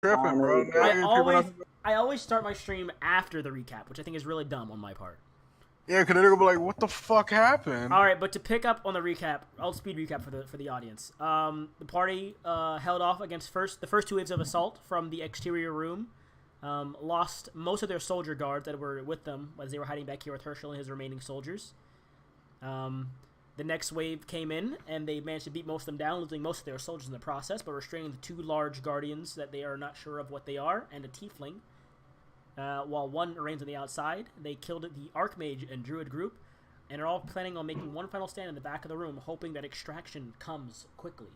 Tripping, bro. I always start my stream after the recap, which I think is really dumb on my part. Yeah, because they're gonna be like, "What the fuck happened?" All right, but to pick up on the recap, I'll speed recap for the audience. The party held off against the first two waves of assault from the exterior room. Lost most of their soldier guards that were with them as they were hiding back here with Herschel and his remaining soldiers. The next wave came in, and they managed to beat most of them down, losing most of their soldiers in the process, but restraining the two large guardians that they are not sure of what they are, and a tiefling. While one remains on the outside, they killed the Archmage and Druid group, and are all planning on making one final stand in the back of the room, hoping that extraction comes quickly.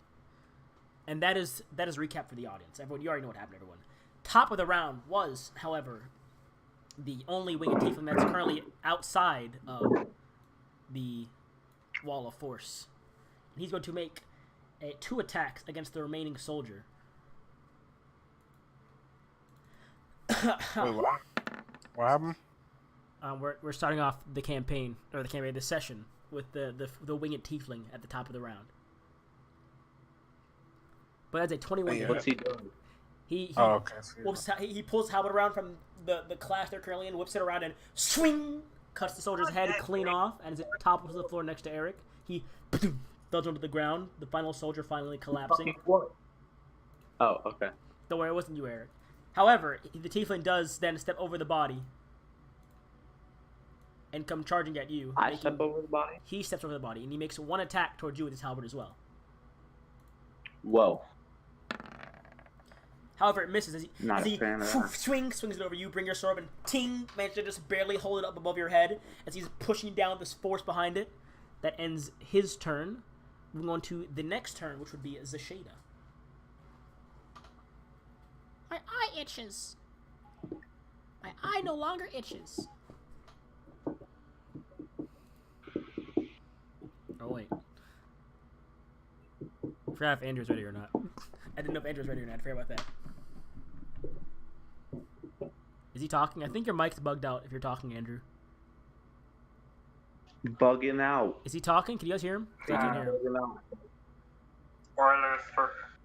And that is recap for the audience. Everyone, you already know what happened, everyone. Top of the round was, however, the only winged tiefling that's currently outside of the Wall of Force. And he's going to make 2 attacks against the remaining soldier. Wait, what happened? We're starting off the campaign, or the session, with the winged tiefling at the top of the round. But that's a 21 hit. What's he doing? He pulls his helmet around from the class they're currently in, whips it around, and swing! Cuts the soldier's head clean off, and as it topples to the floor next to Eric, he thuds onto the ground, the final soldier finally collapsing. Oh, okay. Don't worry, it wasn't you, Eric. However, the tiefling does then step over the body and come charging at you. I step over the body? He steps over the body, and he makes 1 attack towards you with his halberd as well. Whoa. However, it misses as he swings it over you, bring your sword up, and ting, manage to just barely hold it up above your head as he's pushing down this force behind it. That ends his turn. Moving on to the next turn, which would be Zashada. My eye itches. My eye no longer itches. Oh, wait. I forgot if Andrew's ready or not. I didn't know if Andrew's ready or not. I forgot about that. Is he talking? I think your mic's bugged out if you're talking, Andrew. Bugging out. Is he talking? Can you guys hear him? I can't hear him.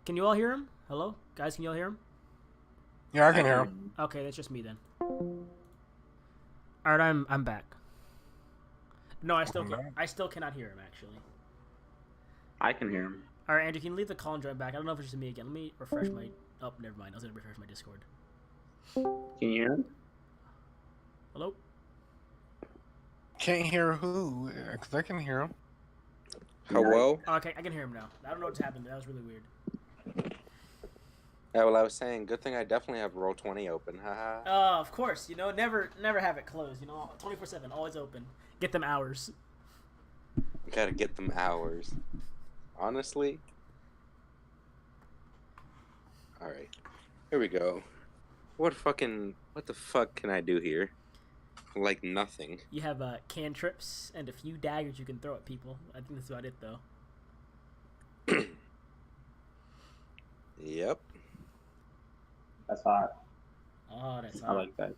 Can you all hear him? Hello? Guys, can you all hear him? Yeah, I can hear him. Okay, that's just me then. Alright, I'm back. No, I still cannot hear him, actually. I can hear him. Alright, Andrew, can you leave the call and join back? I don't know if it's just me again. Let me refresh my... Oh, never mind. I was going to refresh my Discord. Can you hear him? Hello? Can't hear who? Because I can hear him. Hello? Okay, I can hear him now. I don't know what's happened. That was really weird. Yeah, well, I was saying, good thing I definitely have Roll20 open. Haha. Of course. You know, never have it closed. You know, 24/7, always open. Get them hours. Gotta get them hours. Honestly. Alright. Here we go. What the fuck can I do here? Like nothing. You have cantrips and a few daggers you can throw at people. I think that's about it, though. Yep. That's hot. Oh, that's hot. I like that.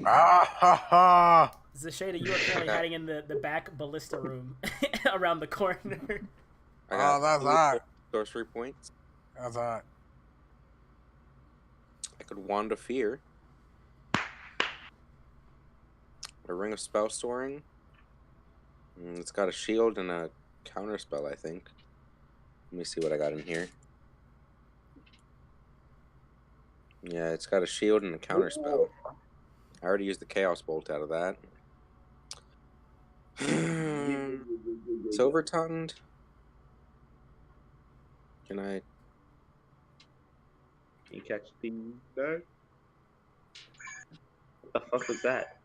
Ah ha ha! Zashada, you are currently hiding in the back ballista room around the corner. Oh, that's hot. Sorcery points. That's hot. I could Wand of Fear. A Ring of Spell Storing. It's got a shield and a counter spell, I think. Let me see what I got in here. Yeah, it's got a shield and a counter spell. I already used the Chaos Bolt out of that. Silver Tongued. Can I? Can you catch the bird? What the fuck was that?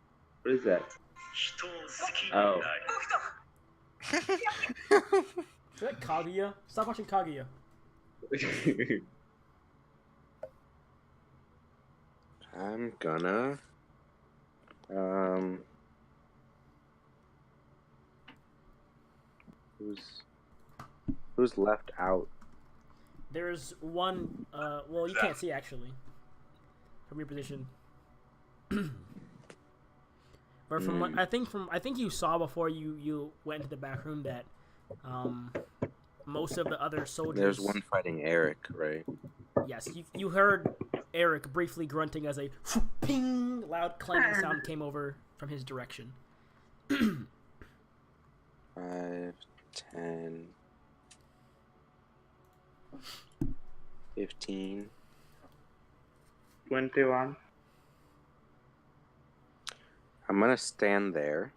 What is that? Oh. Is that Kaguya? Stop watching Kaguya. I'm gonna who's left out? There's one well, you can't see actually from your position. But from what I think you saw before you went into the back room that most of the other soldiers. There's one fighting Eric, right? yes, you heard Eric briefly grunting as a ping, loud clanging sound came over from his direction. 5, 10, 15. 21. I'm gonna stand there,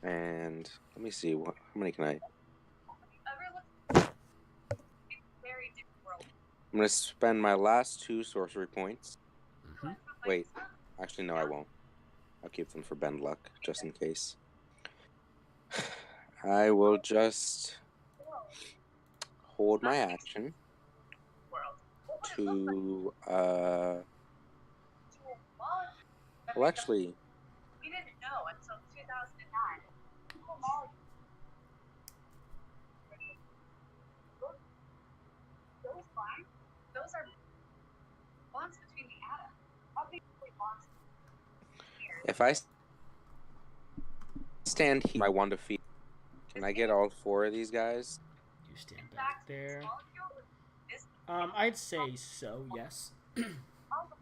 and let me see how many can I. I'm gonna spend my last 2 sorcery points. Wait, actually no, I won't. I'll keep them for bend luck, just in case. I will just hold my action to well, actually, We didn't know until 2009. Those lines, those are bonds between the atoms. Obviously bonds. if I stand here, my wand of feet, can I get all 4 of these guys? You stand back there. I'd say so, yes.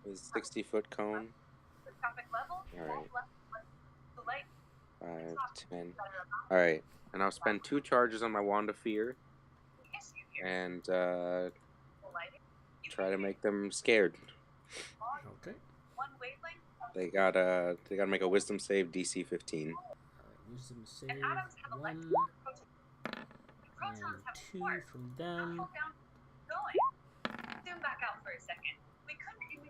Is 60-foot cone? Alright. 5, 10. Alright, and I'll spend 2 charges on my wand of fear, and try to make them scared. Okay. They gotta make a wisdom save DC 15. Wisdom save 1 and 2 from them. Zoom back out for a second. We couldn't even.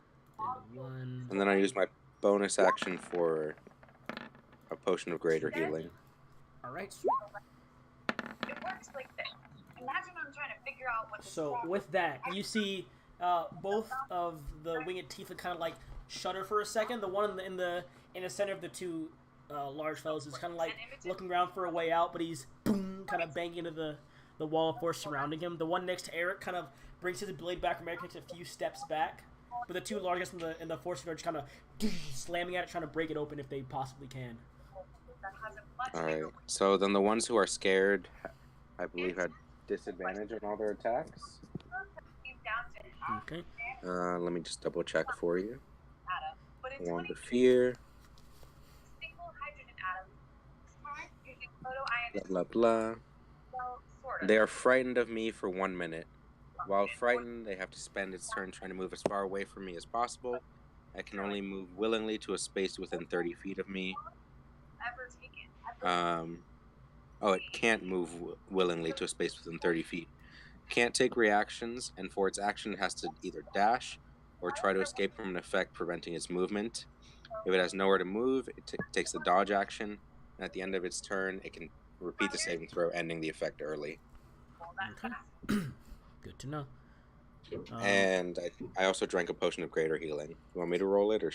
Then 1. And then I use my bonus action for a potion of greater healing. Alright, sweet. It works like this. Imagine I'm trying to figure out what. So with that, you see both of the winged tiefling kind of like shudder for a second. The one in the center of the 2 large fellows is kind of like looking around for a way out, but he's boom, kind of banging into the wall of force surrounding him. The one next to Eric kind of brings his blade back from Eric, takes a few steps back. But the 2 large guys in the force field are just kind of slamming at it, trying to break it open if they possibly can. Alright, so then the ones who are scared, I believe, had disadvantage on all their attacks. Okay. Let me just double check for you. Wand of fear. Blah, blah, blah. They are frightened of me for 1 minute. While frightened, they have to spend its turn trying to move as far away from me as possible. I can only move willingly to a space within 30 feet of me. Oh, it can't move willingly to a space within 30 feet. Can't take reactions, and for its action, it has to either dash or try to escape from an effect preventing its movement. If it has nowhere to move, it takes the dodge action, and at the end of its turn, it can repeat the saving throw, ending the effect early. Okay. Good to know. And I also drank a potion of greater healing. You want me to roll it, or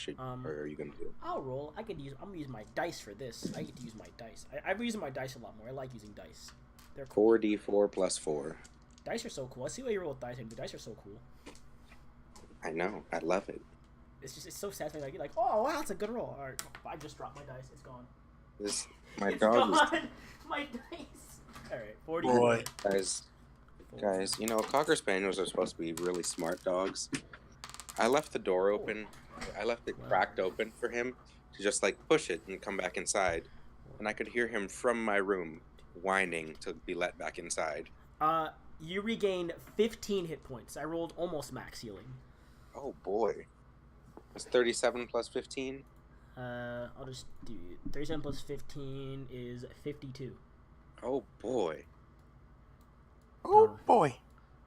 are you gonna do it? I'll roll. I'm gonna use my dice for this. I get to use my dice. I've used my dice a lot more. I like using dice. They're cool. 4d4 plus 4. Dice are so cool. I see why you roll with dice, and the dice are so cool. I know. I love it. It's so satisfying. Like, oh wow, that's a good roll. All right, I just dropped my dice. It's gone. My It's dog is... gone. My dice. All right, 40. Boy. Guys, you know, Cocker Spaniels are supposed to be really smart dogs. I left the door open. I left it cracked open for him to just, like, push it and come back inside. And I could hear him from my room whining to be let back inside. You regain 15 hit points. I rolled almost max healing. Oh, boy. It's 37 plus 15? I'll just do 37 plus 15 is 52. Oh, boy. Oh boy.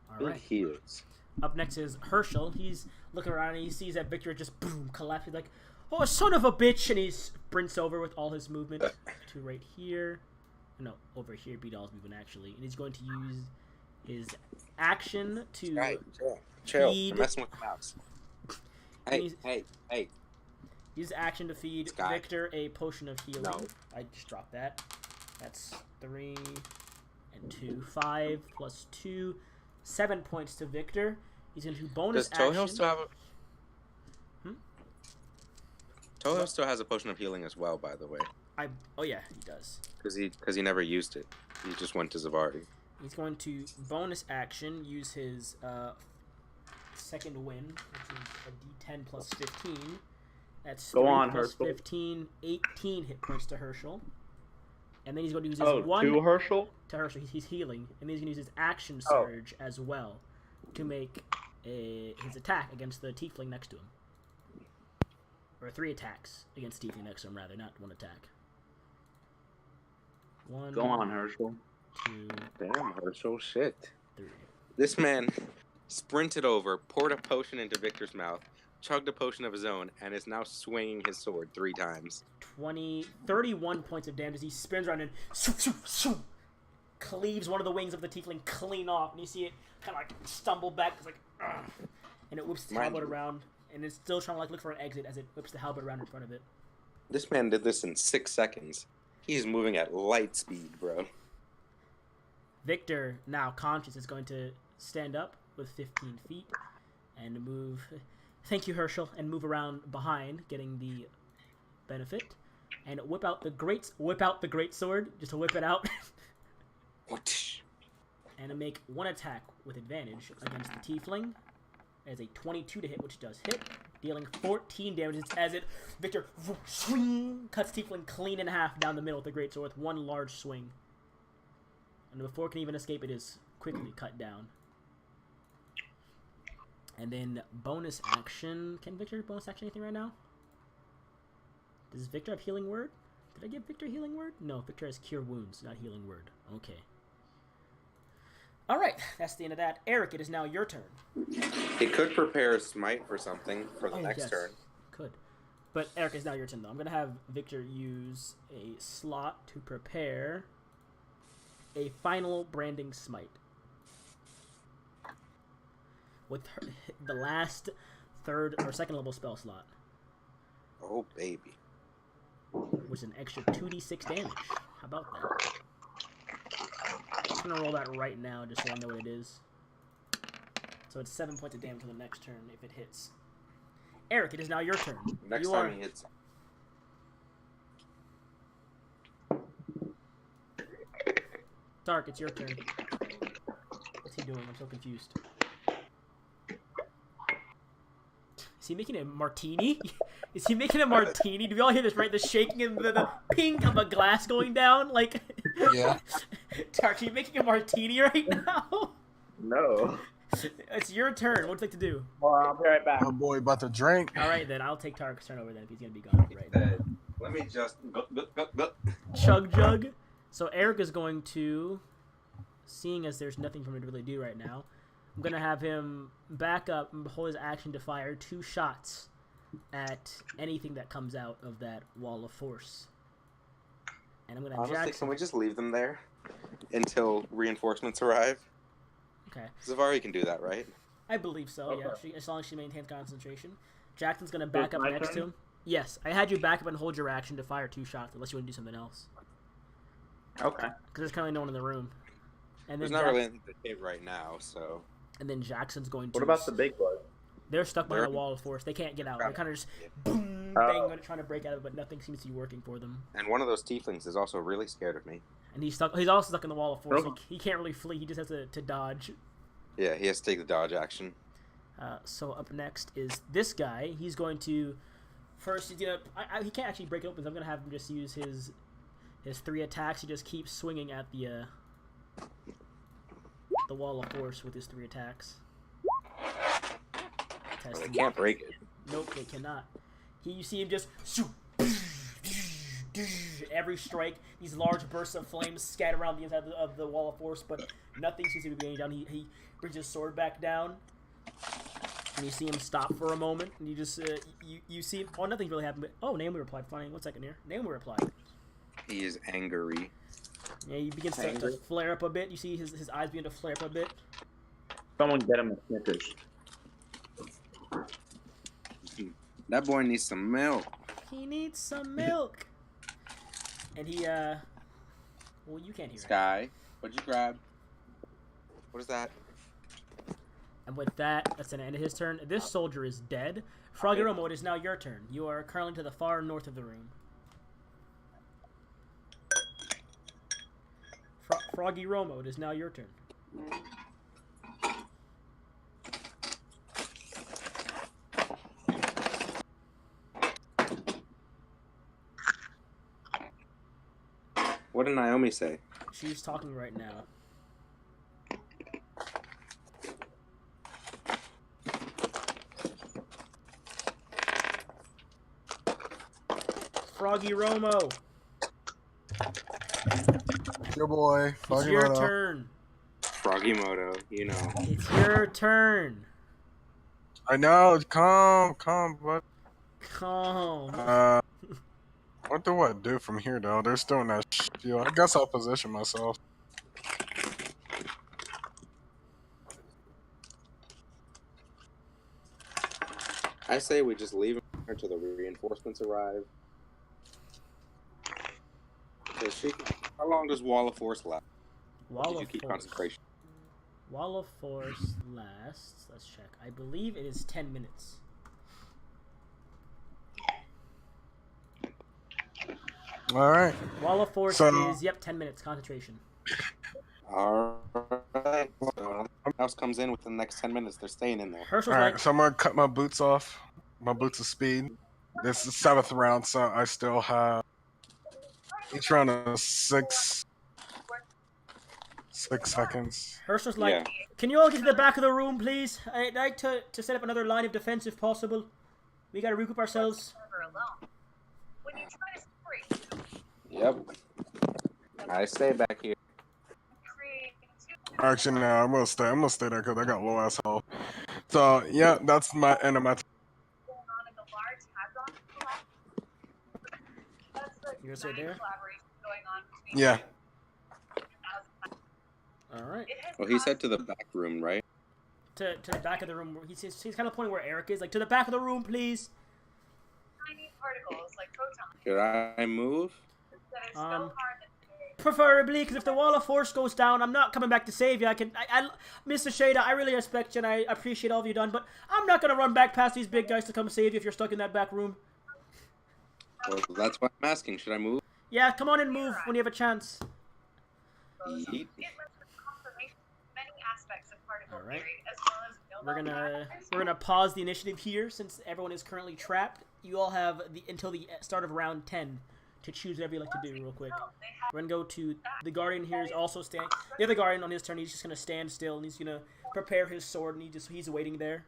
All Big right. heals. Up next is Herschel. He's looking around and he sees that Victor just boom collapses. He's like, "Oh, son of a bitch!" And he sprints over with all his movement to right here. No, over here. Beat all his movement actually, and he's going to use his action to Right, chill. feed. I'm messing with the mouse. Hey. Use action to feed Sky. Victor a potion of healing. No. I just dropped that. That's 3 and 2. 5 plus 2. 7 points to Victor. He's going to do bonus Does Toho action. still have a... Toho still has a potion of healing as well, by the way. Oh yeah, he does. Because he never used it. He just went to Zavari. He's going to bonus action use his second win, which is a D10 plus 15. That's Go 3 on, plus Herschel. 15, 18 hit points to Herschel. And then he's going to use his Oh, one to Herschel? to Herschel. He's healing, and then he's going to use his action Oh. surge as well to make his attack against the tiefling next to him. Or 3 attacks against the tiefling next to him, rather, not 1 attack. 1. Go on, Herschel. 2, Damn, Herschel, shit. 3. This man sprinted over, poured a potion into Victor's mouth, chugged a potion of his own, and is now swinging his sword 3 times. 31 points of damage as he spins around and cleaves one of the wings of the tiefling clean off, and you see it kind of like stumble back. It's like, ugh, and it whips the halberd around, and it's still trying to like look for an exit as it whips the halberd around in front of it. This man did this in 6 seconds. He's moving at light speed, bro. Victor, now conscious, is going to stand up with 15 feet and move. Thank you, Herschel, and move around behind, getting the benefit, and whip out the great sword just to whip it out, and to make 1 attack with advantage against the tiefling, as a 22 to hit, which does hit, dealing 14 damage as Victor cuts tiefling clean in half down the middle with the great sword with 1 large swing, and before it can even escape, it is quickly cut down. And then bonus action. Can Victor bonus action anything right now? Does Victor have healing word? Did I give Victor healing word? No, Victor has cure wounds, not healing word. Okay. Alright, that's the end of that. Eric, it is now your turn. He could prepare a smite for something for the next turn. Could. But Eric, it's now your turn, though. I'm going to have Victor use a slot to prepare a final branding smite. With the last 3rd or 2nd level spell slot. Oh, baby. Which is an extra 2d6 damage. How about that? I'm going to roll that right now just so I know what it is. So it's 7 points of damage on the next turn if it hits. Eric, it is now your turn. Next time he hits. Dark, it's your turn. What's he doing? I'm so confused. Is he making a martini? Is he making a martini? Do we all hear this, right? The shaking and the ping of a glass going down? Like, Yeah. Tark, are you making a martini right now? No. It's your turn. What would you like to do? Well, I'll be right back. My boy about to drink. All right, then. I'll take Tark's turn over then if he's going to be gone right now. Let me just... Chug jug. So Eric is going to, seeing as there's nothing for him to really do right now, I'm going to have him back up and hold his action to fire 2 shots at anything that comes out of that wall of force. And I'm going to have Honestly, Jackson. can we just leave them there until reinforcements arrive? Okay. Zavari can do that, right? I believe so, Okay. yeah. As long as she maintains concentration. Jackson's going to back up my next turn? to him. Yes, I had you back up and hold your action to fire 2 shots unless you want to do something else. Okay. Because there's currently no one in the room. And There's then not really anything to hit right now, so... And then Jackson's going to... What about the big boy? They're stuck behind a They're- wall of force. They can't get out. They kind of just Yeah. boom, bang, trying to break out of it, but nothing seems to be working for them. And one of those tieflings is also really scared of me. And he's stuck. He's also stuck in the wall of force. Okay. He can't really flee. He just has to dodge. Yeah, he has to take the dodge action. So up next is this guy. He's going to first. He's gonna. He can't actually break it open. So I'm gonna have him just use his 3 attacks. He just keeps swinging at the wall of force with his 3 attacks. They can't break it. Nope, they cannot. You see him just every strike. These large bursts of flames scatter around the inside of the wall of force, but nothing seems to be going down. He brings his sword back down, and you see him stop for a moment, and you just you see him. Oh, nothing really happened. But oh, Naomi replied. Funny. 1 second here. Naomi replied. He is angry. Yeah, he begins to flare up a bit. You see his eyes begin to flare up a bit. Someone get him a Snickers. That boy needs some milk. He needs some milk. And he well, you can't hear it. Sky, what'd you grab? What is that? And with that, that's the end of his turn. This soldier is dead. Froggy Romo, it is now your turn. You are currently to the far north of the room. Froggy Romo, it is now your turn. What did Naomi say? She's talking right now. Froggy Romo. Your boy. It's Froggy your Moto. turn. Froggy Moto, you know. It's your turn. I know. Calm, bud. Calm. What do I do from here, though? They're still in that shield. I guess I'll position myself. I say we just leave him here until the reinforcements arrive. How long does Wall of Force last? Wall Did you of keep Force. concentration? Wall of Force lasts. Let's check. I believe it is 10 minutes. All right. Wall of Force So- is 10 minutes concentration. Alright. So house comes in within the next 10 minutes. They're staying in there. Herschel's All right. like, So I'm gonna cut my boots off. My boots of speed. This is 7th round, so I still have each round of 6 seconds. Herschel's like, Yeah. can you all get to the back of the room, please? I'd like to set up another line of defense if possible. We gotta regroup ourselves. Never alone. When you try to separate, Yep. I stay back here. create two Actually, no, I'm gonna stay. I'm gonna stay there because I got low ass health. So yeah, that's my end of my. going on in the large hadron collapse. That's the You gonna stay design there? collaboration going on between Yeah. Alright. It has Well, he said caused to the back room, right? To the back of the room. He's kind of pointing where Eric is. Like, to the back of the room, please. tiny particles like protons Should I move? that are so Um, hard that Preferably, because if the Wall of Force goes down, I'm not coming back to save you. Mr. Shada, I really respect you and I appreciate all you've done, but I'm not gonna run back past these big guys to come save you if you're stuck in that back room. Well, that's why I'm asking. Should I move? Yeah, come on and move when you have a chance. Yeet. it lets us confirmation many aspects of particle All right. theory as well as We're gonna pause the initiative here since everyone is currently trapped. You all have until the start of round 10 to choose whatever you like to do real quick. We're gonna go to the Guardian here is also standing. The other Guardian on his turn, he's just gonna stand still and he's gonna prepare his sword and he's waiting there.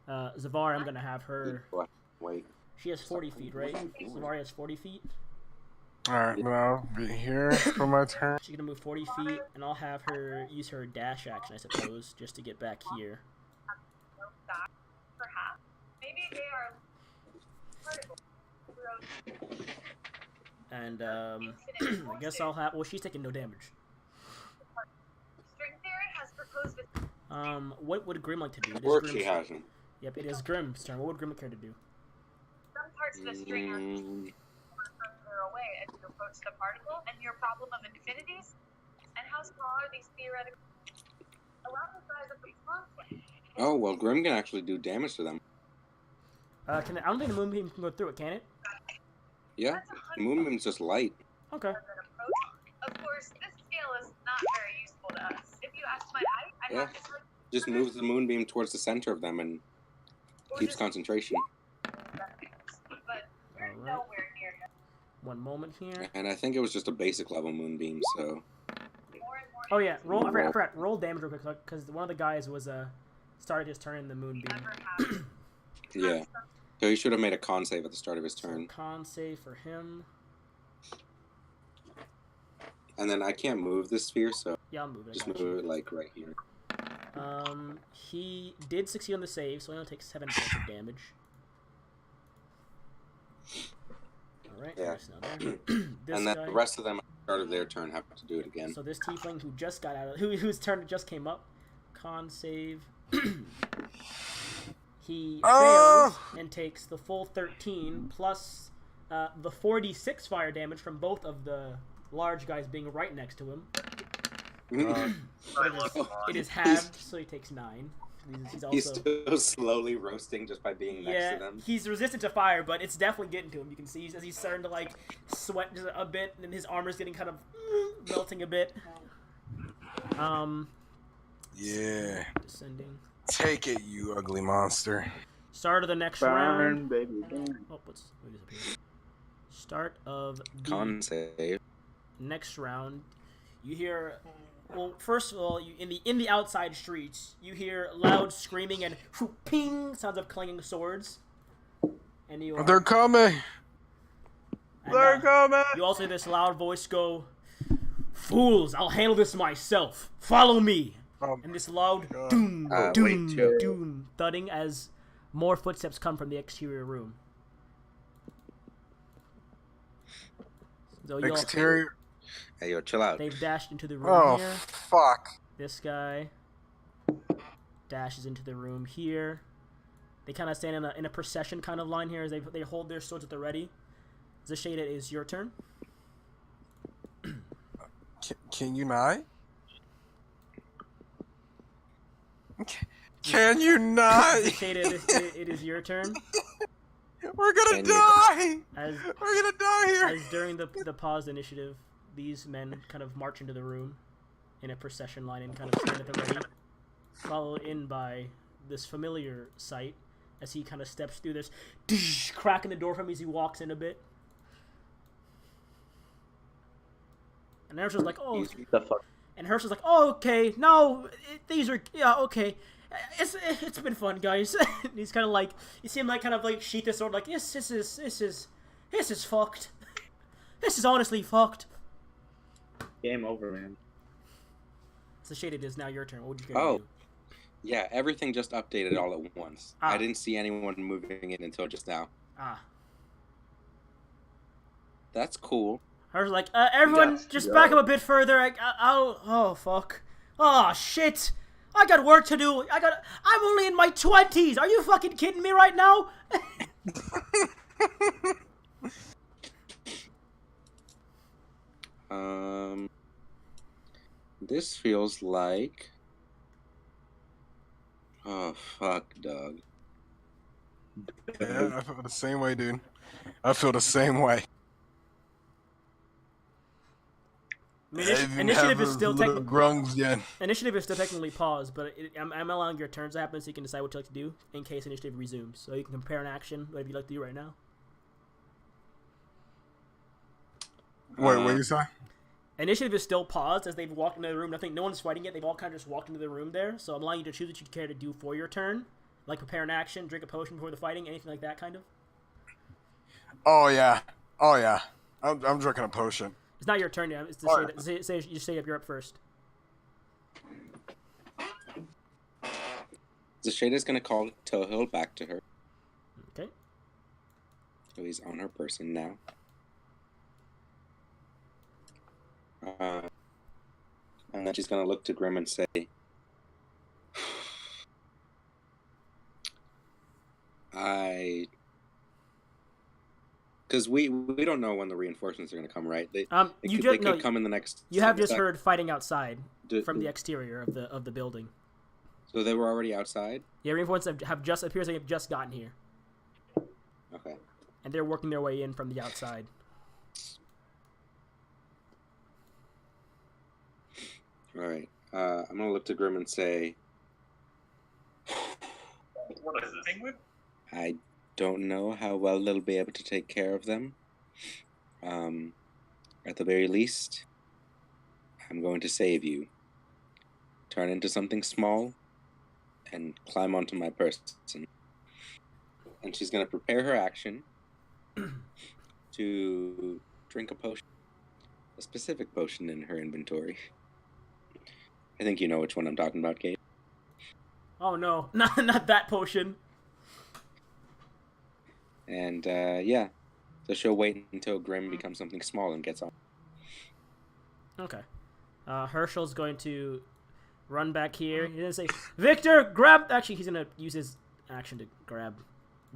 Zavar, I'm gonna have her. Wait. She has 40 feet, right? Zavar has 40 feet. All right, then I'll be here for my turn. She's gonna move 40 feet, and I'll have her use her dash action, I suppose, just to get back here. perhaps maybe they are particles. And I guess I'll have. Well, she's taking no damage. String theory has proposed a What would Grim like to do? It is Or Grim's- she hasn't. Yep, it is Grim's turn. What would Grim care to do? some parts of the string are further away as you approach the particle, and your problem of infinities, and how small are these theoretical around the size of the conflict. Oh, well, Grim can actually do damage to them. I don't think the moonbeam can go through it, can it? Yeah. That's The moonbeam's just light. Okay. an approach. Of course, this scale is not very useful to us. If you ask my height, I Yeah. have to tell you Just moves the moonbeam towards the center of them and keeps concentration. but you're Alright. nowhere near him. One moment here. And I think it was just a basic level moonbeam, so... More and more Oh yeah, roll. I forgot. Roll damage real quick because one of the guys was started his turn in the moonbeam. ever have. Yeah. So he should have made a con save at the start of his So turn. con save for him. And then I can't move this sphere, so Yeah, I'll move it. I just got move you. it, like, right here. He did succeed on the save, so he only takes 7 points of damage. Alright, Yeah. there's another. This And then guy. the rest of them at the start of their turn have to do it again. So this tiefling who just got out of whose turn just came up, con save. He fails and takes the full 13 plus the 46 fire damage from both of the large guys being right next to him. It is halved, so he takes 9. He's also He's still slowly roasting just by being next to them. he's resistant to fire, but it's definitely getting to him. You can see as he's starting to like sweat just a bit, and his armor's getting kind of melting a bit. Yeah. Descending. Take it, you ugly monster. Start of the next round. baby, burn. Oh, what's disappeared? Start of the Con save. next round, you hear. Well, first of all, in the outside streets, you hear loud screaming and ping sounds of clanging swords. And you They're coming. They're coming. You also hear this loud voice go, "Fools! I'll handle this myself. Follow me." And this loud doom, doom, doom, thudding as more footsteps come from the exterior room. So Exterior. Hey, yo, chill out. They've dashed into the room here. Fuck. This guy dashes into the room here. They kind of stand in a procession kind of line here as they hold their swords at the ready. Zashada, it is your turn. Can you not? Can you not? Zashada, it is your turn. We're gonna die! We're gonna die here! As during the pause initiative, these men kind of march into the room in a procession line and kind of stand at the ready, followed in by this familiar sight as he kind of steps through this crack in the door from me as he walks in a bit. And Herschel's like, "Oh," and Herschel's like, "Oh, okay, no, these are okay. It's been fun, guys." And he's kind of like, you see him like kind of like sheath his sword, like, "This is fucked. This is honestly fucked." Game over, man. So Shaded, is now your turn. What would you do? Yeah, everything just updated all at once. I didn't see anyone moving in until just now. That's cool. I was like, everyone, just back up a bit further. Oh, fuck. Oh, shit. I got work to do. I'm only in my 20s. Are you fucking kidding me right now? This feels like... Oh, fuck, dog. Yeah, I feel the same way, dude. I feel the same way. I mean, initiative is still Initiative is still technically paused, but I'm allowing your turns to happen so you can decide what you like to do in case initiative resumes. So you can compare an action, whatever you like to do right now. Wait, what you say? Initiative is still paused as they've walked into the room. No one's fighting yet. They've all kind of just walked into the room there. So I'm allowing you to choose what you care to do for your turn, like prepare an action, drink a potion before the fighting, anything like that, kind of. Oh yeah. I'm drinking a potion. It's not your turn yet. It's you say you're up first. Zashada's gonna call Tohil back to her. Okay. So he's on her person now. And then she's gonna look to Grim and say, because we don't know when the reinforcements are gonna come, right? They could come in the next. You have just heard fighting outside from the exterior of the building. So they were already outside? Yeah, reinforcements have just gotten here. Okay. And they're working their way in from the outside. All right. I'm gonna look to Grim and say, "What is the thing with?" I don't know how well they'll be able to take care of them. At the very least, I'm going to save you. Turn into something small and climb onto my person. And she's going to prepare her action to drink a potion. A specific potion in her inventory. I think you know which one I'm talking about, Kate. Oh no, not that potion. And yeah, so she'll wait until Grim becomes something small and gets on. Okay. Herschel's going to run back here. He's gonna say, "Victor, grab." Actually, he's gonna use his action to grab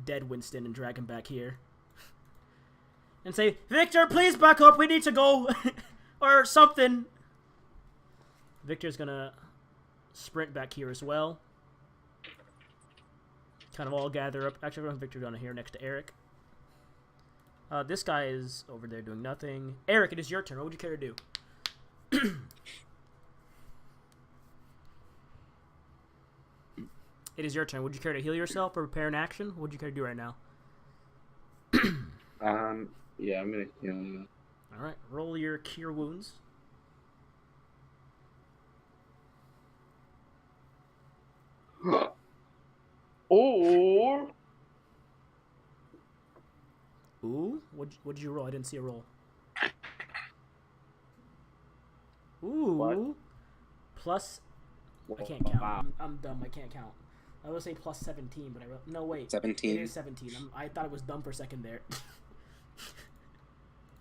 dead Winston and drag him back here, and say, "Victor, please back up. We need to go," or something. Victor's gonna sprint back here as well. Kind of all gather up. Actually, I don't have Victor down here next to Eric. This guy is over there doing nothing. Eric, it is your turn. What would you care to do? It is your turn. Would you care to heal yourself or prepare an action? What would you care to do right now? Yeah, I'm gonna heal you. All right, roll your cure wounds. Or Ooh, what'd you roll? I didn't see a roll. Ooh, What? plus. I can't count. I'm dumb. I can't count. I would say plus 17, but I wrote no. Wait, 17. It is 17. I thought it was dumb for a second there.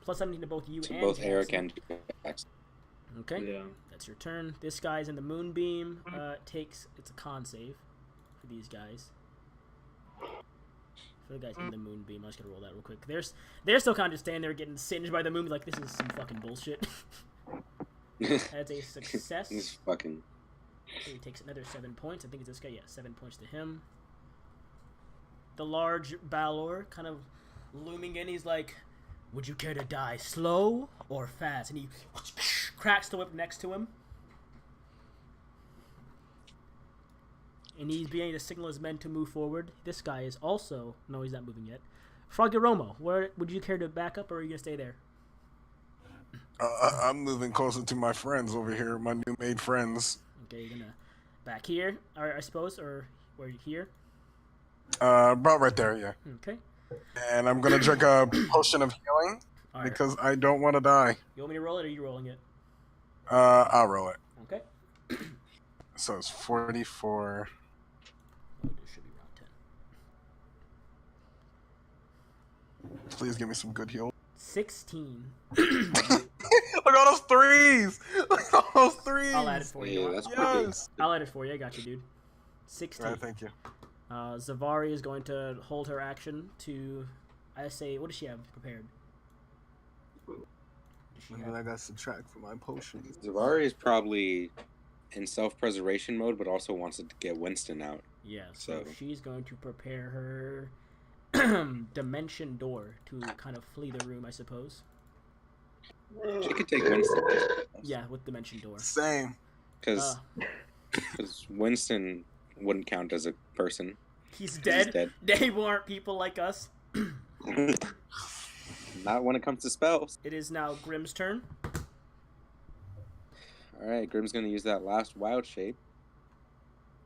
Plus 17 to both you To and both Eric Jackson. and Jackson. Okay. Yeah. That's your turn. This guy's in the moonbeam. It's a con save for these guys. For the guys in the moonbeam, I'm just gonna roll that real quick. They're still kind of just standing there getting singed by the moon, like this is some fucking bullshit. That's a success. He's fucking. So he takes another 7 points. I think it's this guy. Yeah, 7 points to him. The large Balor kind of looming in. He's like, "Would you care to die slow or fast?" And he cracks the whip next to him. And he's beginning to signal his men to move forward. This guy is also... No, he's not moving yet. Froggy where would you care to back up, or are you going to stay there? I'm moving closer to my friends over here, my new made friends. Okay, you're going to back here, or I suppose, or where you here? About right there, yeah. Okay. And I'm gonna drink a potion of healing All right. because I don't want to die. You want me to roll it, or are you rolling it? I'll roll it. Okay. So it's 44. Oh, this should be around 10. Please give me some good heal. 16. Look at all those threes! Look at all those threes! I'll add it for you. Yeah, that's pretty good. Yes! I'll add it for you. I got you, dude. 16. Alright, thank you. Zavari is going to hold her action to... I say, what does she have prepared? Does she And have? then I got subtract for my potions. Zavari is probably in self-preservation mode, but also wants to get Winston out. Yeah, so So- she's going to prepare her dimension door to kind of flee the room, I suppose. She could take Winston. Yeah, with dimension door. Same. Because Winston wouldn't count as a person. He's 'cause dead. he's dead. They weren't people like us. Not when it comes to spells. It is now Grimm's turn. Alright, Grimm's going to use that last wild shape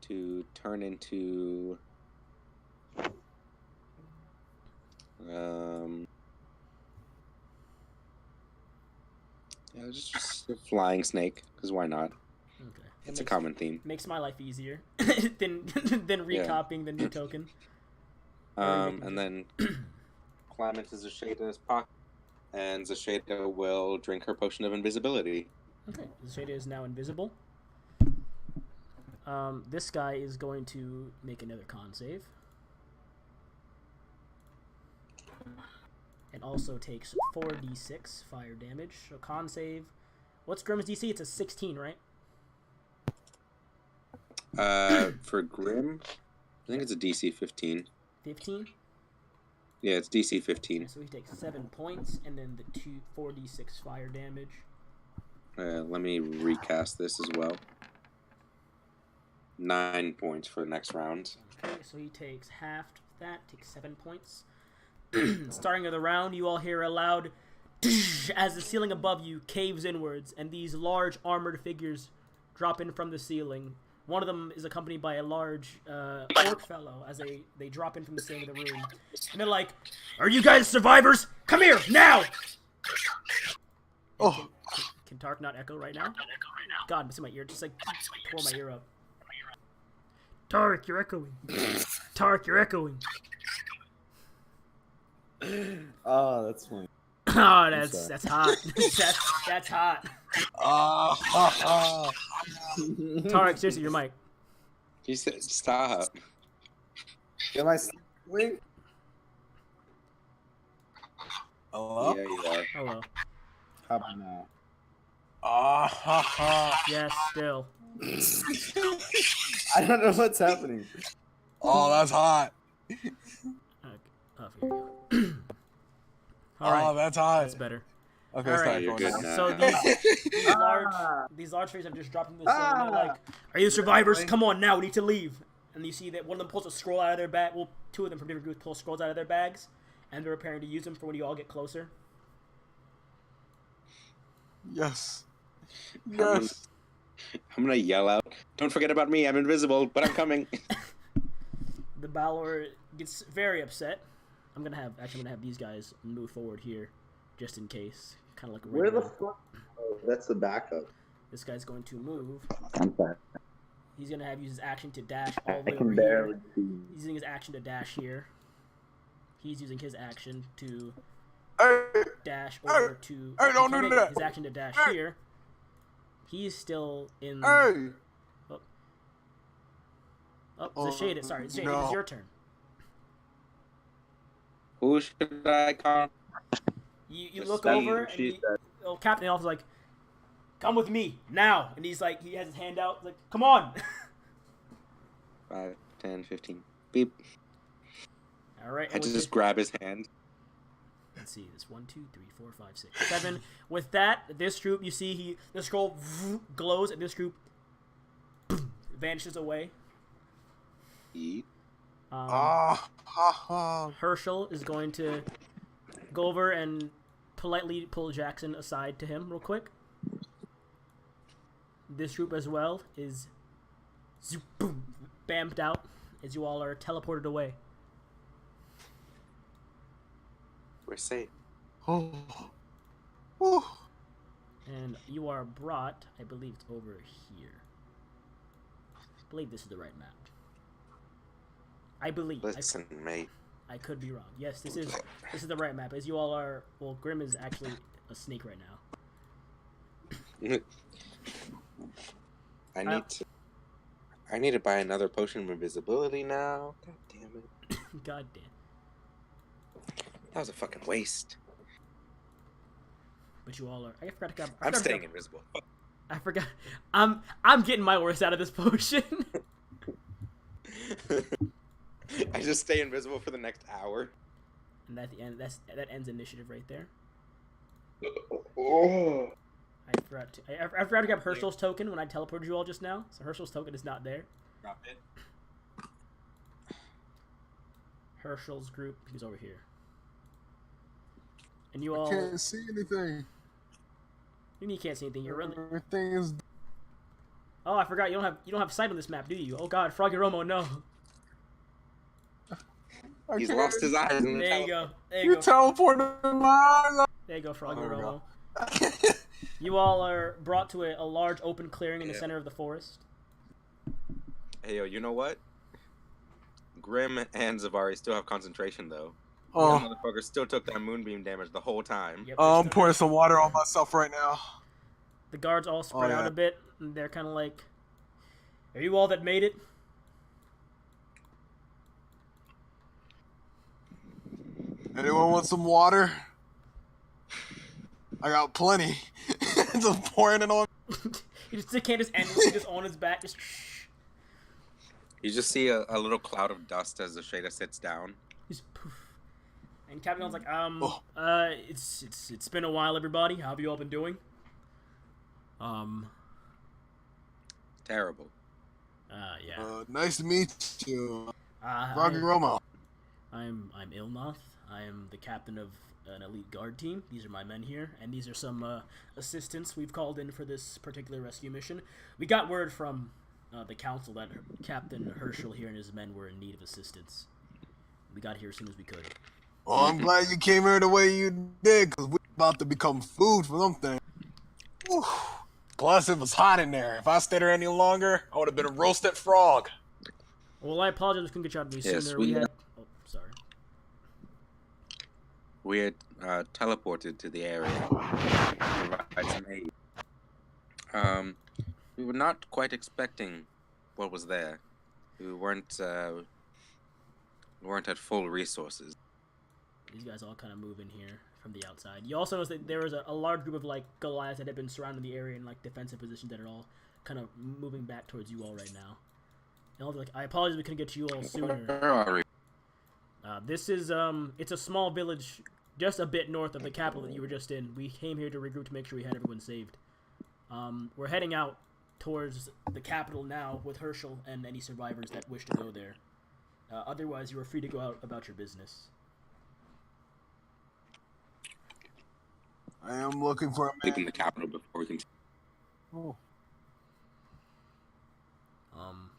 to turn into... Yeah, just a flying snake, because why not? Okay. It's a common theme. Makes my life easier than recopying the new token. And then climb into Zasheda's pocket, and Zasheda will drink her potion of invisibility. Okay, Zasheda is now invisible. This guy is going to make another con save. And also takes 4d6 fire damage. So con save. What's Grimm's DC? It's a 16, right? For Grimm, I think it's a DC 15. 15? Yeah, it's DC 15. So he takes 7 points, and then the 4d6 fire damage. Let me recast this as well. 9 points for the next round. Okay, so he takes half of that, takes 7 points. Starting of the round, you all hear a loud as the ceiling above you caves inwards, and these large armored figures drop in from the ceiling. One of them is accompanied by a large orc fellow as they drop in from the ceiling of the room. And they're like, "Are you guys survivors? Come here, now!" Oh, Can Tark not echo right now? God, I'm missing my ear. Just like tore my ear up. Tark, you're echoing. Tark, you're echoing. Oh, that's funny. Oh, that's hot. that's hot. Tarek, seriously, your mic. He said, stop. Am I wait? hello? Yeah, you are. Hello. How about now? Yes, still. I don't know what's happening. Oh, that's hot. Okay. Oh, here we go. All right, Oh, that's hot. that's better. Okay, All start right. You're going good now. now. So these large figures have just dropped into the ceiling. And they're like, "Are you survivors? Come on now, we need to leave." And you see that one of them pulls a scroll out of their bag. Well, two of them from different groups pull scrolls out of their bags, and they're preparing to use them for when you all get closer. Yes. gonna- Yes. I'm gonna yell out, "Don't forget about me! I'm invisible, but I'm coming!" The Balor gets very upset. I'm gonna have these guys move forward here, just in case. Kind of like a Where the radio. fuck? Oh, that's the backup. This guy's going to move. I'm sorry. He's gonna use his action to dash all I the way can over barely here. see. He's using his action to dash here. He's using his action to Hey, dash over to. hey, don't he do can't that. make his action to dash Hey. here. He's still in. hey. Oh, it's Shade. Sorry, Shade. No. It's your turn. Who should I call? You look She- over and she said- Captain Elf's like, "Come with me now!" And he's like, he has his hand out, like, "Come on!" 5, 10, 15. Beep. All right. I And with just grab his hand. let's see, this 1, 2, 3, 4, 5, 6, 7. With that, this group, you see the scroll glows, and this group vanishes away. Eat. Herschel is going to go over and politely pull Jackson aside to him real quick. This group as well is zoop, boom, bammed out as you all are teleported away. We're safe. Oh. Whew. And you are brought, I believe it's over here. I believe this is the right map. I believe. Listen, mate. I could be wrong. Yes, this is the right map. As you all are, well, Grim is actually a snake right now. I need to buy another potion of invisibility now. God damn it. God damn. That was a fucking waste. But you all are. I forgot to grab. I'm staying invisible. I forgot. I'm getting my worst out of this potion. I just stay invisible for the next hour. And at the end, that ends initiative right there. Oh. I forgot to grab Herschel's token when I teleported you all just now. So Herschel's token is not there. Drop it. Herschel's group, he's over here. And you I all. can't see anything. You can't see anything. You're really. Everything is. Oh, I forgot. You don't have sight on this map, do you? Oh God, Froggy Romo, no. He's lost his eyes. In the There you go. There You you go. teleported my eyes. There you go, Froggy Oh, Romo. God. You all are brought to a large open clearing in the center of the forest. Hey, yo, you know what? Grim and Zavari still have concentration, though. Oh, Those motherfuckers still took that moonbeam damage the whole time. Yep, I'm there's pouring some water on myself right now. the guards all spread out yeah. a bit, and they're kind of like, "Are you all that made it?" Anyone want some water? I got plenty. Just pouring it on. He just can't just endlessly just on his back, just. You just see a little cloud of dust as the Shada sits down. Just poof. And Captain El's like, Oh. it's been a while, everybody. How have you all been doing? Terrible. Yeah. Nice to meet you, Uh, Rocky Romo. I'm Ilnoth. I am the captain of an elite guard team. These are my men here, and these are some assistants we've called in for this particular rescue mission. We got word from the council that Captain Herschel here and his men were in need of assistance. We got here as soon as we could. Well, I'm glad you came here the way you did, because we're about to become food for them things. Whew. Plus, it was hot in there. If I stayed there any longer, I would have been a roasted frog. Well, I apologize we couldn't get you out of these Yes, sooner. we- We had... Oh, sorry. We had teleported to the area to provide some aid. We were not quite expecting what was there. We weren't at full resources. These guys all kind of move in here from the outside. You also notice that there was a large group of, like, Goliaths that had been surrounding the area in, like, defensive positions that are all kind of moving back towards you all right now. And all like, I apologize we couldn't get to you all sooner. Where are we? This is, it's a small village just a bit north of the capital that you were just in. We came here to regroup to make sure we had everyone saved. We're heading out towards the capital now with Herschel and any survivors that wish to go there. Otherwise, you are free to go out about your business. I am looking for a Sleep man. in the capital before we can. Oh.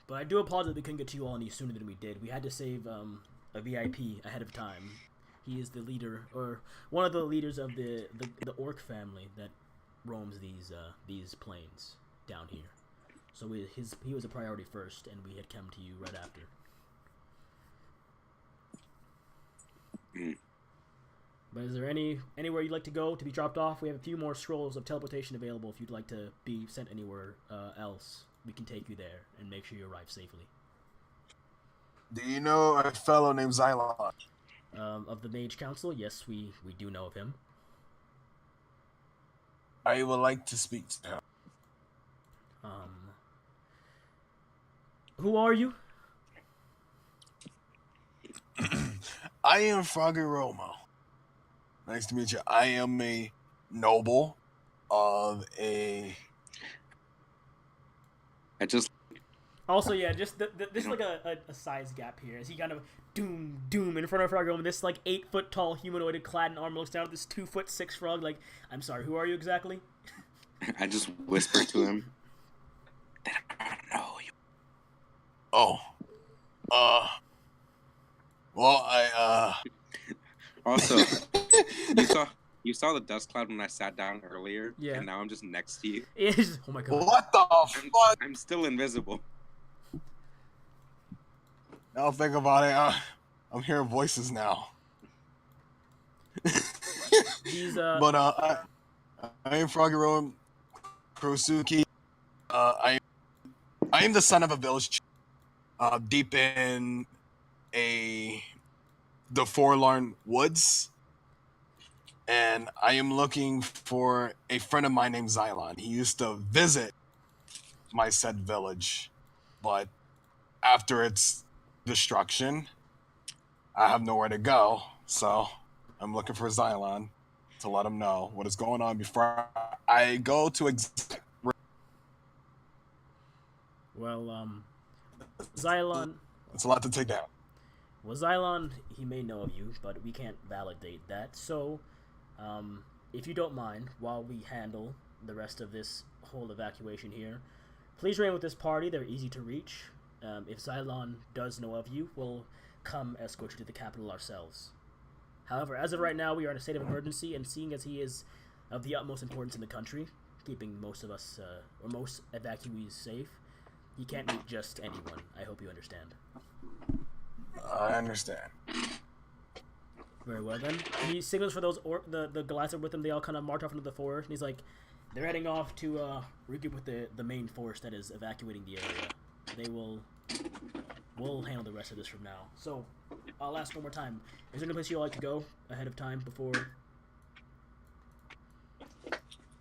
But I do apologize that we couldn't get to you all any sooner than we did. We had to save a VIP ahead of time. He is the leader, or one of the leaders of the orc family that roams these plains down here. So he was a priority first, and we had come to you right after. But is there anywhere you'd like to go to be dropped off? We have a few more scrolls of teleportation available if you'd like to be sent anywhere else. We can take you there and make sure you arrive safely. Do you know a fellow named Xylon? Of the Mage Council, yes, we do know of him. I would like to speak to him. Who are you? I am Froggy Romo. Nice to meet you. I am a noble of a... I just Also, yeah, just there's like a size gap here as he kind of doom in front of Frog Romo. This like 8-foot tall humanoid clad in armor looks down at this 2'6" frog. Like, I'm sorry, who are you exactly? I just whisper to him. They don't know you. Oh. Well, I, Also, you saw the dust cloud when I sat down earlier. Yeah. And now I'm just next to you. Oh my god. What the fuck? I'm still invisible. Now think about it. I'm hearing voices now. These But I am Froggy Romo Kurosuke. I am the son of a village chief, deep in the Forlorn Woods, and I am looking for a friend of mine named Xylon. He used to visit my said village, but after its destruction, I have nowhere to go, so I'm looking for Xylon to let him know what is going on before I go to well, Xylon. It's a lot to take down. Well, Xylon, he may know of you, but we can't validate that. So, if you don't mind, while we handle the rest of this whole evacuation here, please remain with this party. They're easy to reach. If Xylon does know of you, we'll come escort you to the capital ourselves. However, as of right now, we are in a state of emergency, and seeing as he is of the utmost importance in the country, keeping most of us, or most evacuees safe, he can't meet just anyone. I hope you understand. I understand. Very well then. He signals for those the Goliaths with him. They all kind of march off into the forest, and he's like, they're heading off to regroup with the main force that is evacuating the area. We'll handle the rest of this from now. So, I'll ask one more time. Is there any place you'd like to go ahead of time before?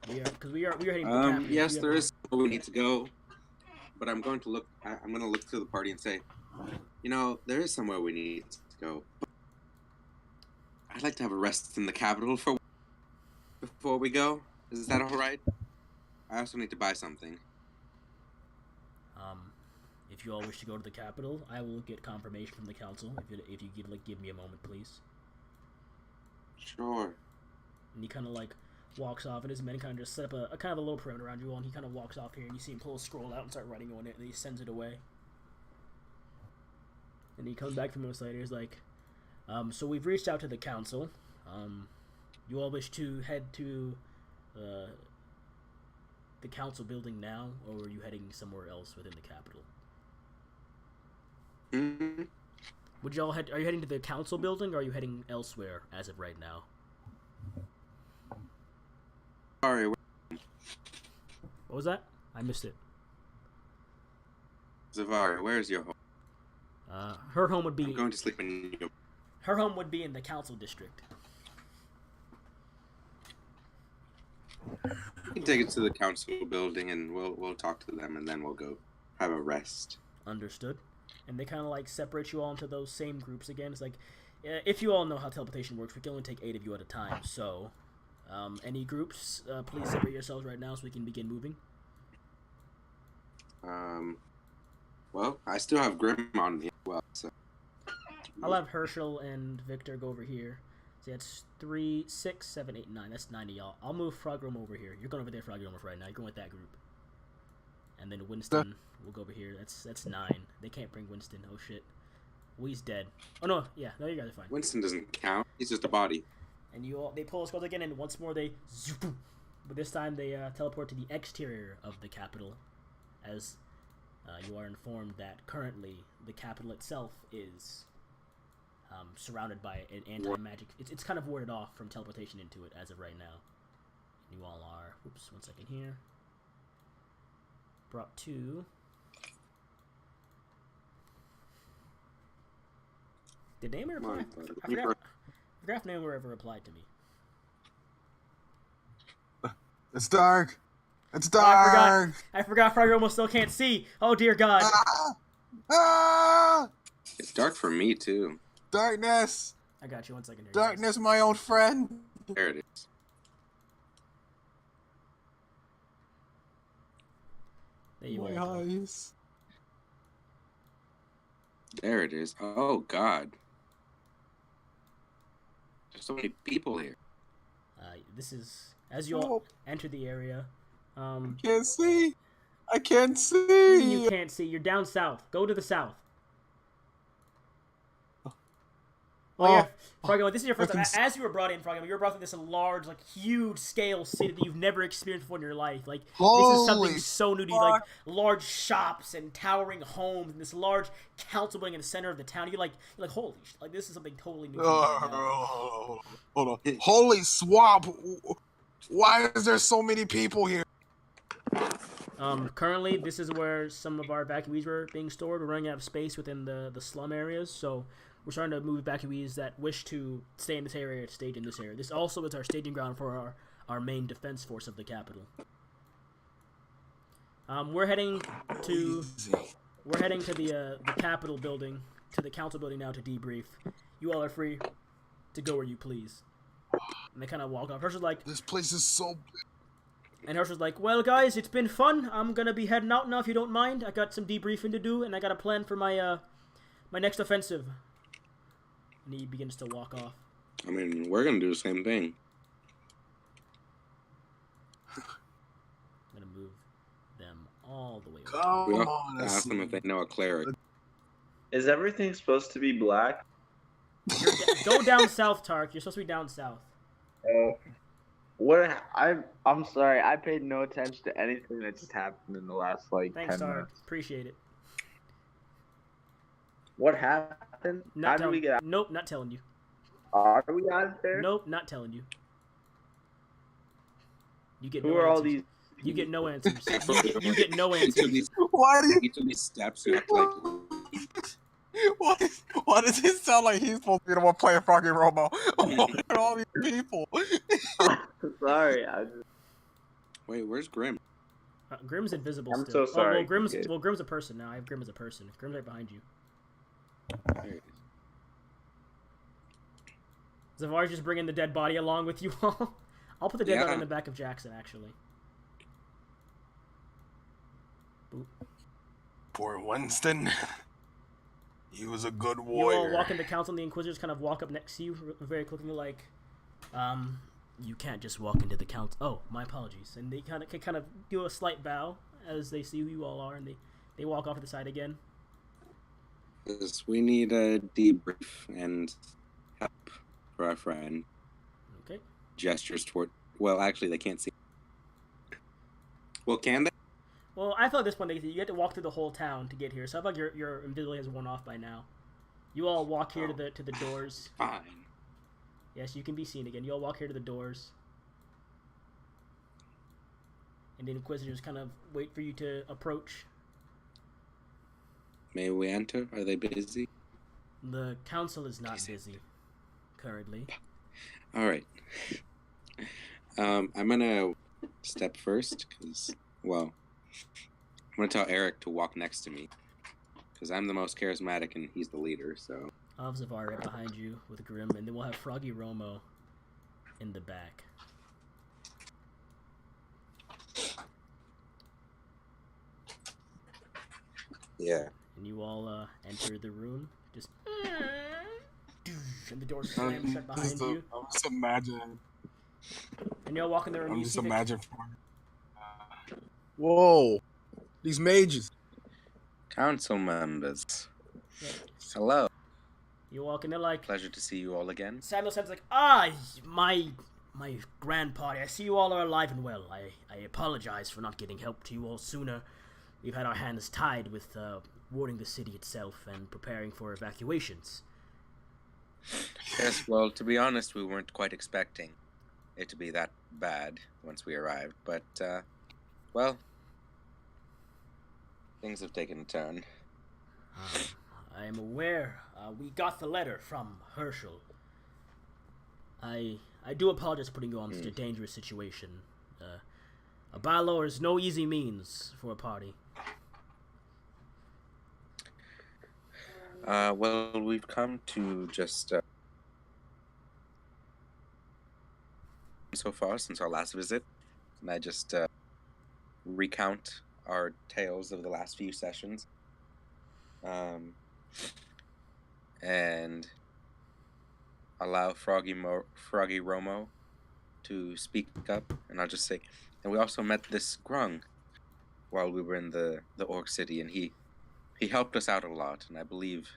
Because we are heading to the camp. Yes, there is where we need to go, but I'm going to look. I'm going to look to the party and say, you know, there is somewhere we need to go. I'd like to have a rest in the capital before we go. Is that all right? I also need to buy something. If you all wish to go to the capital, I will get confirmation from the council. If you could give me a moment, please. Sure. And he kind of walks off, and his men kind of just set up a kind of a little perimeter around you all, and he kind of walks off here, and you see him pull a scroll out and start writing on it, and he sends it away. And he comes back from minutes later. He's like, so we've reached out to the council. You all wish to head to the council building now, or are you heading somewhere else within the capital? Mm-hmm. Are you heading to the council building, or are you heading elsewhere as of right now? Sorry. What was that? I missed it. Zavari, where's your home? Her home would be. I'm going to sleep in your... Her home would be in the council district. You can take it to the council building, and we'll talk to them, and then we'll go have a rest. Understood. And they kind of separate you all into those same groups again. It's like, if you all know how teleportation works, we can only take 8 of you at a time. So, any groups, please separate yourselves right now so we can begin moving. Well, I still have Grim on me as well, so... I'll have Herschel and Victor go over here. So that's 3, 6, 7, 8, 9. That's 9 of y'all. I'll move Frog Room over here. You're going over there, Frog Room, right now. You're going with that group. And then Winston will go over here. That's 9. They can't bring Winston. Oh shit. Wee's dead. Oh no, yeah, no, you guys are fine. Winston doesn't count. He's just a body. And they pull the skulls again, and once more they zoop. But this time they teleport to the exterior of the capital, as you are informed that currently the capital itself is surrounded by an anti-magic. It's kind of warded off from teleportation into it as of right now. You all are. Oops, 1 second here. Brought to. Did Namer reply? I forgot if Namer ever replied to me. It's dark. It's Oh, dark. I forgot Frogger almost still can't see. Oh dear God. Ah! It's dark for me too. Darkness. I got you. 1 second here. Darkness, my old friend. There it is. There you My are. eyes. There it is. Oh God. There's so many people here. This is as you all enter the area. Can't see. I can't see. You can't see. You're down south. Go to the south. Oh yeah, Froggo, this is your first time. As you were brought in, Froggo, you were brought to this large, like, huge scale city that you've never experienced before in your life. Like, this is something so new to you. Like, large shops and towering homes and this large council building in the center of the town. You're like, holy shit. Like, this is something totally new to you right now. Hold on. Holy swamp. Why is there so many people here? Currently, this is where some of our evacuees were being stored. We're running out of space within the slum areas, so we're starting to move evacuees that wish to stay in this area to stage in this area. This also is our staging ground for our main defense force of the capital. We're heading to the Capitol building, to the council building now to debrief. You all are free to go where you please. And they kind of walk off. Herschel's like, this place is so big. And Herschel's like, well, guys, it's been fun. I'm gonna be heading out now if you don't mind. I got some debriefing to do, and I got a plan for my my next offensive. And he begins to walk off. I mean, we're gonna do the same thing. I'm gonna move them all the way over. Come We on. have to ask them if they know a cleric. Is everything supposed to be black? Go down south, Tark. You're supposed to be down south. What? I'm sorry. I paid no attention to anything that just happened in the last like Thanks, 10 Tark. minutes. Appreciate it. What happened? How did we get out? Nope, not telling you. Are we out there? Nope, not telling you. You get Who no are all answers. these? You get no answers. You get no answers. Why do you? Each of these steps you have to like. Why does it sound like he's supposed to be the one playing Froggy Romo? Look at all these people. Sorry, Wait, where's Grim? Grim's invisible I'm still. so sorry. Oh, well, Okay. Grim's a person now. I have Grim as a person. Grim's right behind you. There it is. Zavar's just bringing the dead body along with you all. I'll put the dead body Yeah. in the back of Jackson, actually. Boop. Poor Winston. He was a good You warrior. all walk in the council, and the Inquisitors kind of walk up next to you very quickly, like, you can't just walk into the council. Oh, my apologies. And they kind of do a slight bow as they see who you all are, and they walk off to the side again. Because we need a debrief and help for our friend. Okay. Gestures toward. Well, actually, they can't see. Well, can they? Well, I feel at this point you have to walk through the whole town to get here, so I feel like your invisibility has worn off by now. You all walk here to the doors. Fine. Yes, you can be seen again. You all walk here to the doors. And the Inquisitors kind of wait for you to approach. May we enter? Are they busy? The council is not busy currently. All right. I'm gonna step first because, well, I'm gonna tell Eric to walk next to me because I'm the most charismatic and he's the leader. So I'll have Zavar right behind you with Grim, and then we'll have Froggy Romo in the back. yeah. And you all enter the room. Just and the door slams shut behind you. I'm just imagining. And you're walking there and I'm you just see imagining. Whoa, these mages. Council members. Yeah. Hello. You walk in there like Pleasure to see you all again. Samuel says like, my grand party. I see you all are alive and well. I apologize for not getting help to you all sooner. We've had our hands tied with warding the city itself and preparing for evacuations. Yes, well, to be honest, we weren't quite expecting it to be that bad once we arrived, but, well, things have taken a turn. I am aware. We got the letter from Herschel. I do apologize for putting you on such a dangerous situation. A Balor is no easy means for a party. Well, we've come to just, so far since our last visit, and I just, recount our tales of the last few sessions. And allow Froggy Romo to speak up, and I'll just say, and we also met this Grung while we were in the Orc City, and he helped us out a lot, and I believe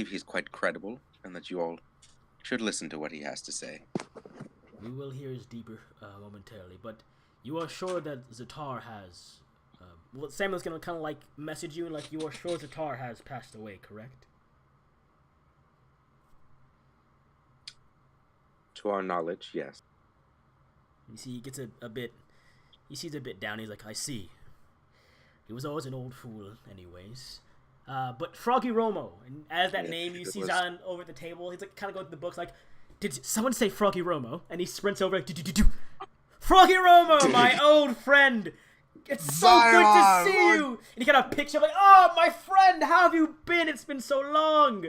he's quite credible, and that you all should listen to what he has to say. We will hear his deeper momentarily, but you are sure that Zatar has... well, Samuel's gonna kind of like message you, like you are sure Zatar has passed away, correct? To our knowledge, yes. You see, he gets a bit... He sees a bit down, he's like, I see. He was always an old fool, anyways. But Froggy Romo, and as that name you see on over the table, he's like kind of going to the books like, did someone say Froggy Romo? And he sprints over, like, Froggy Romo, my old friend! It's so good to see you! And he kind of picks you up like, oh, my friend, how have you been? It's been so long!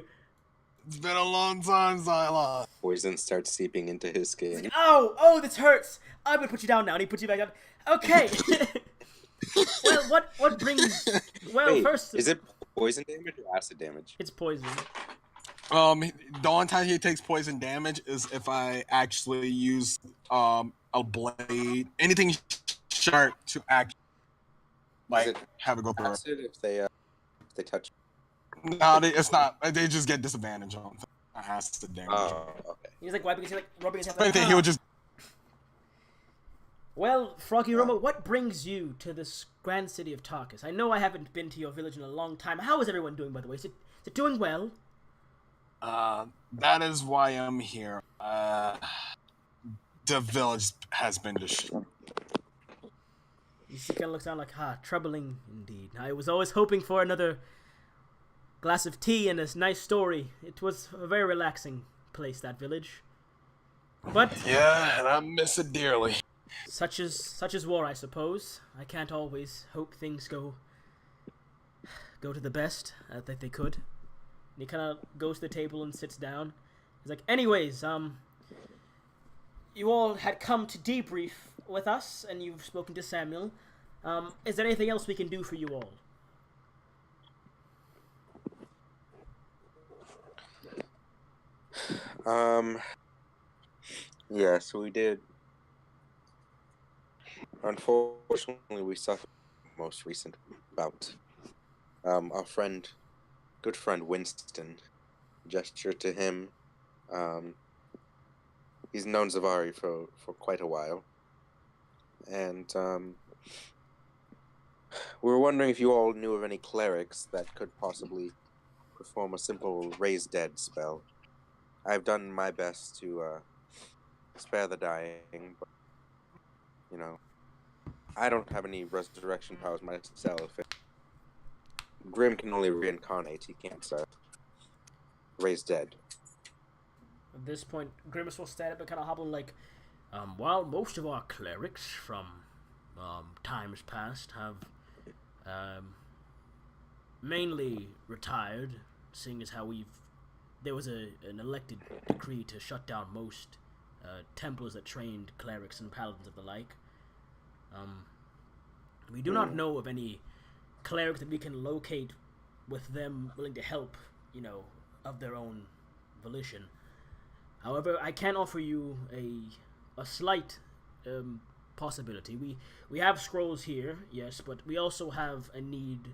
It's been a long time, Xylon. Poison starts seeping into his skin. Like, oh, this hurts. I'm gonna put you down now. And he puts you back down. Okay. Well, what brings? Well, Wait, first, is it poison damage or acid damage? it's poison. The only time he takes poison damage is if I actually use a blade, anything sharp to act like have it go through. Acid if they touch. No, it's not. They just get disadvantage on acid damage. Oh, okay. He's like wiping his like rubbing his hands. I Like, think he would just. Well, Froggy Romo, what brings you to this grand city of Tarkus? I know I haven't been to your village in a long time. How is everyone doing, by the way? Is it doing well? That is why I'm here. The village has been destroyed. He kind of looks down like, troubling indeed. I was always hoping for another glass of tea and a nice story. It was a very relaxing place, that village. But Yeah, and I miss it dearly. such is war, I suppose. I can't always hope things go to the best that they could. And he kind of goes to the table and sits down. He's like, anyways, you all had come to debrief with us, and you've spoken to Samuel. Is there anything else we can do for you all? Yeah, so we did. Unfortunately, we suffered most recent bout. Our good friend Winston, gesture to him. He's known Zavari for quite a while. And we were wondering if you all knew of any clerics that could possibly perform a simple raise dead spell. I've done my best to spare the dying, but, I don't have any resurrection powers myself. Grim can only reincarnate, he can't raise dead. At this point, Grimace will stand up and kind of hobble like, while most of our clerics from times past have mainly retired, seeing as how there was an elected decree to shut down most Templars that trained clerics and paladins of the like. We do not know of any clerics that we can locate with them willing to help, of their own volition. However, I can offer you a slight possibility. We have scrolls here, yes, but we also have a need,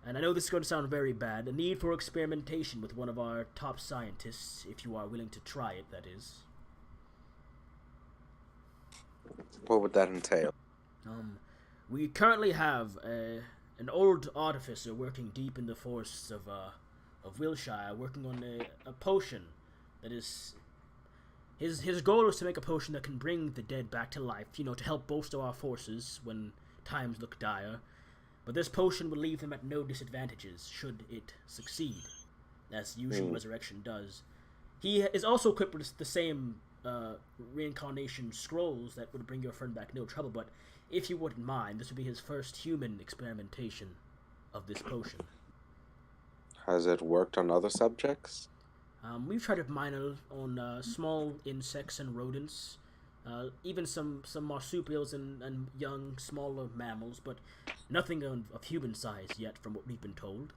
and I know this is going to sound very bad, a need for experimentation with one of our top scientists, if you are willing to try it, that is. What would that entail? We currently have an old artificer working deep in the forests of Wilshire, working on a potion that is... His goal is to make a potion that can bring the dead back to life, to help bolster our forces when times look dire. But this potion will leave them at no disadvantages should it succeed, as usual resurrection does. He is also equipped with the same reincarnation scrolls that would bring your friend back no trouble, but if you wouldn't mind, this would be his first human experimentation of this potion. Has it worked on other subjects? We've tried it minor on small insects and rodents, even some marsupials and young, smaller mammals, but nothing of human size yet, from what we've been told.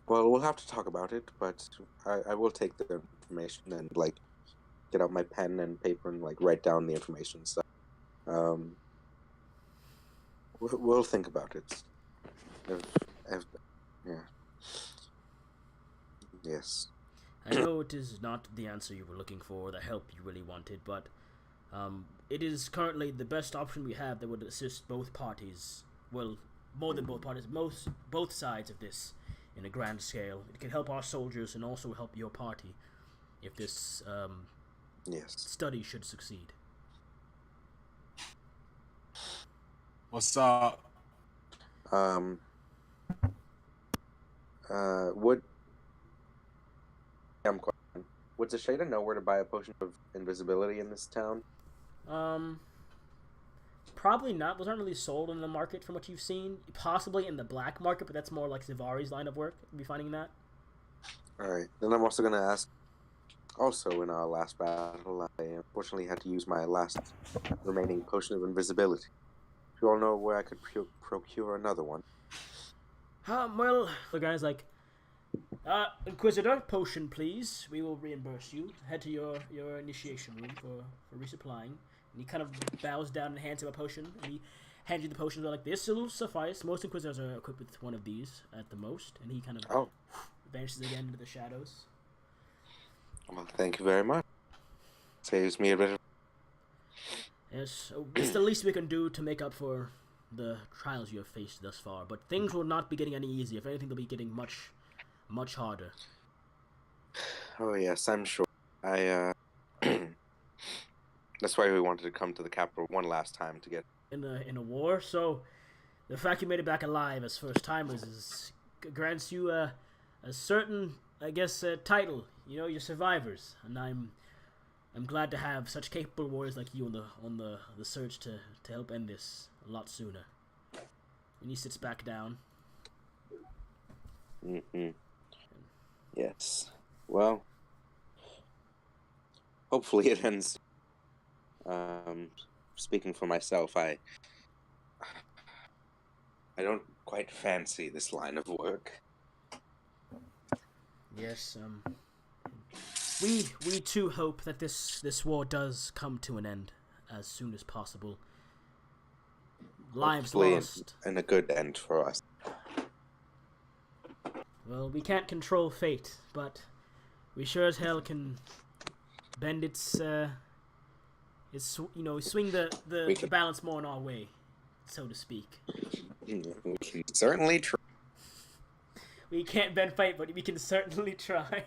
Well, we'll have to talk about it, but I will take the information and, get out my pen and paper and, write down the information. So, we'll think about it. Yeah. Yes. I know it is not the answer you were looking for, the help you really wanted, but it is currently the best option we have that would assist both parties. Well, more than both parties, both sides of this in a grand scale. It can help our soldiers and also help your party if this study should succeed. What's up? Would Zashada know where to buy a potion of invisibility in this town? Probably not. Those aren't really sold in the market from what you've seen. Possibly in the black market, but that's more like Zivari's line of work. You'll be finding that. Alright. Then I'm also going to ask, also in our last battle, I unfortunately had to use my last remaining potion of invisibility. Do you all know where I could procure another one? Well, the guy's like, Inquisitor, potion please. We will reimburse you. Head to your initiation room for resupplying. And he kind of bows down and hands him a potion. And he hands you the potion. They're like, this will suffice. Most Inquisitors are equipped with one of these at the most. And he kind of vanishes again into the shadows. Well, thank you very much. Saves me a bit of... Yes, it's the least we can do to make up for the trials you have faced thus far. But things will not be getting any easier. If anything, they'll be getting much, much harder. Oh, yes, I'm sure. That's why we wanted to come to the capital one last time to get... In a war, so the fact you made it back alive as first-timers grants you a certain, I guess, title. You're survivors. And I'm glad to have such capable warriors like you on the search to help end this a lot sooner. And he sits back down. Yes. Well, hopefully it ends. Speaking for myself, I don't quite fancy this line of work. Yes, we too hope that this war does come to an end as soon as possible. Lives Hopefully lost. And a good end for us. Well, we can't control fate, but we sure as hell can bend swing the balance more in our way, so to speak. We can certainly try. We can't bend fate, but we can certainly try.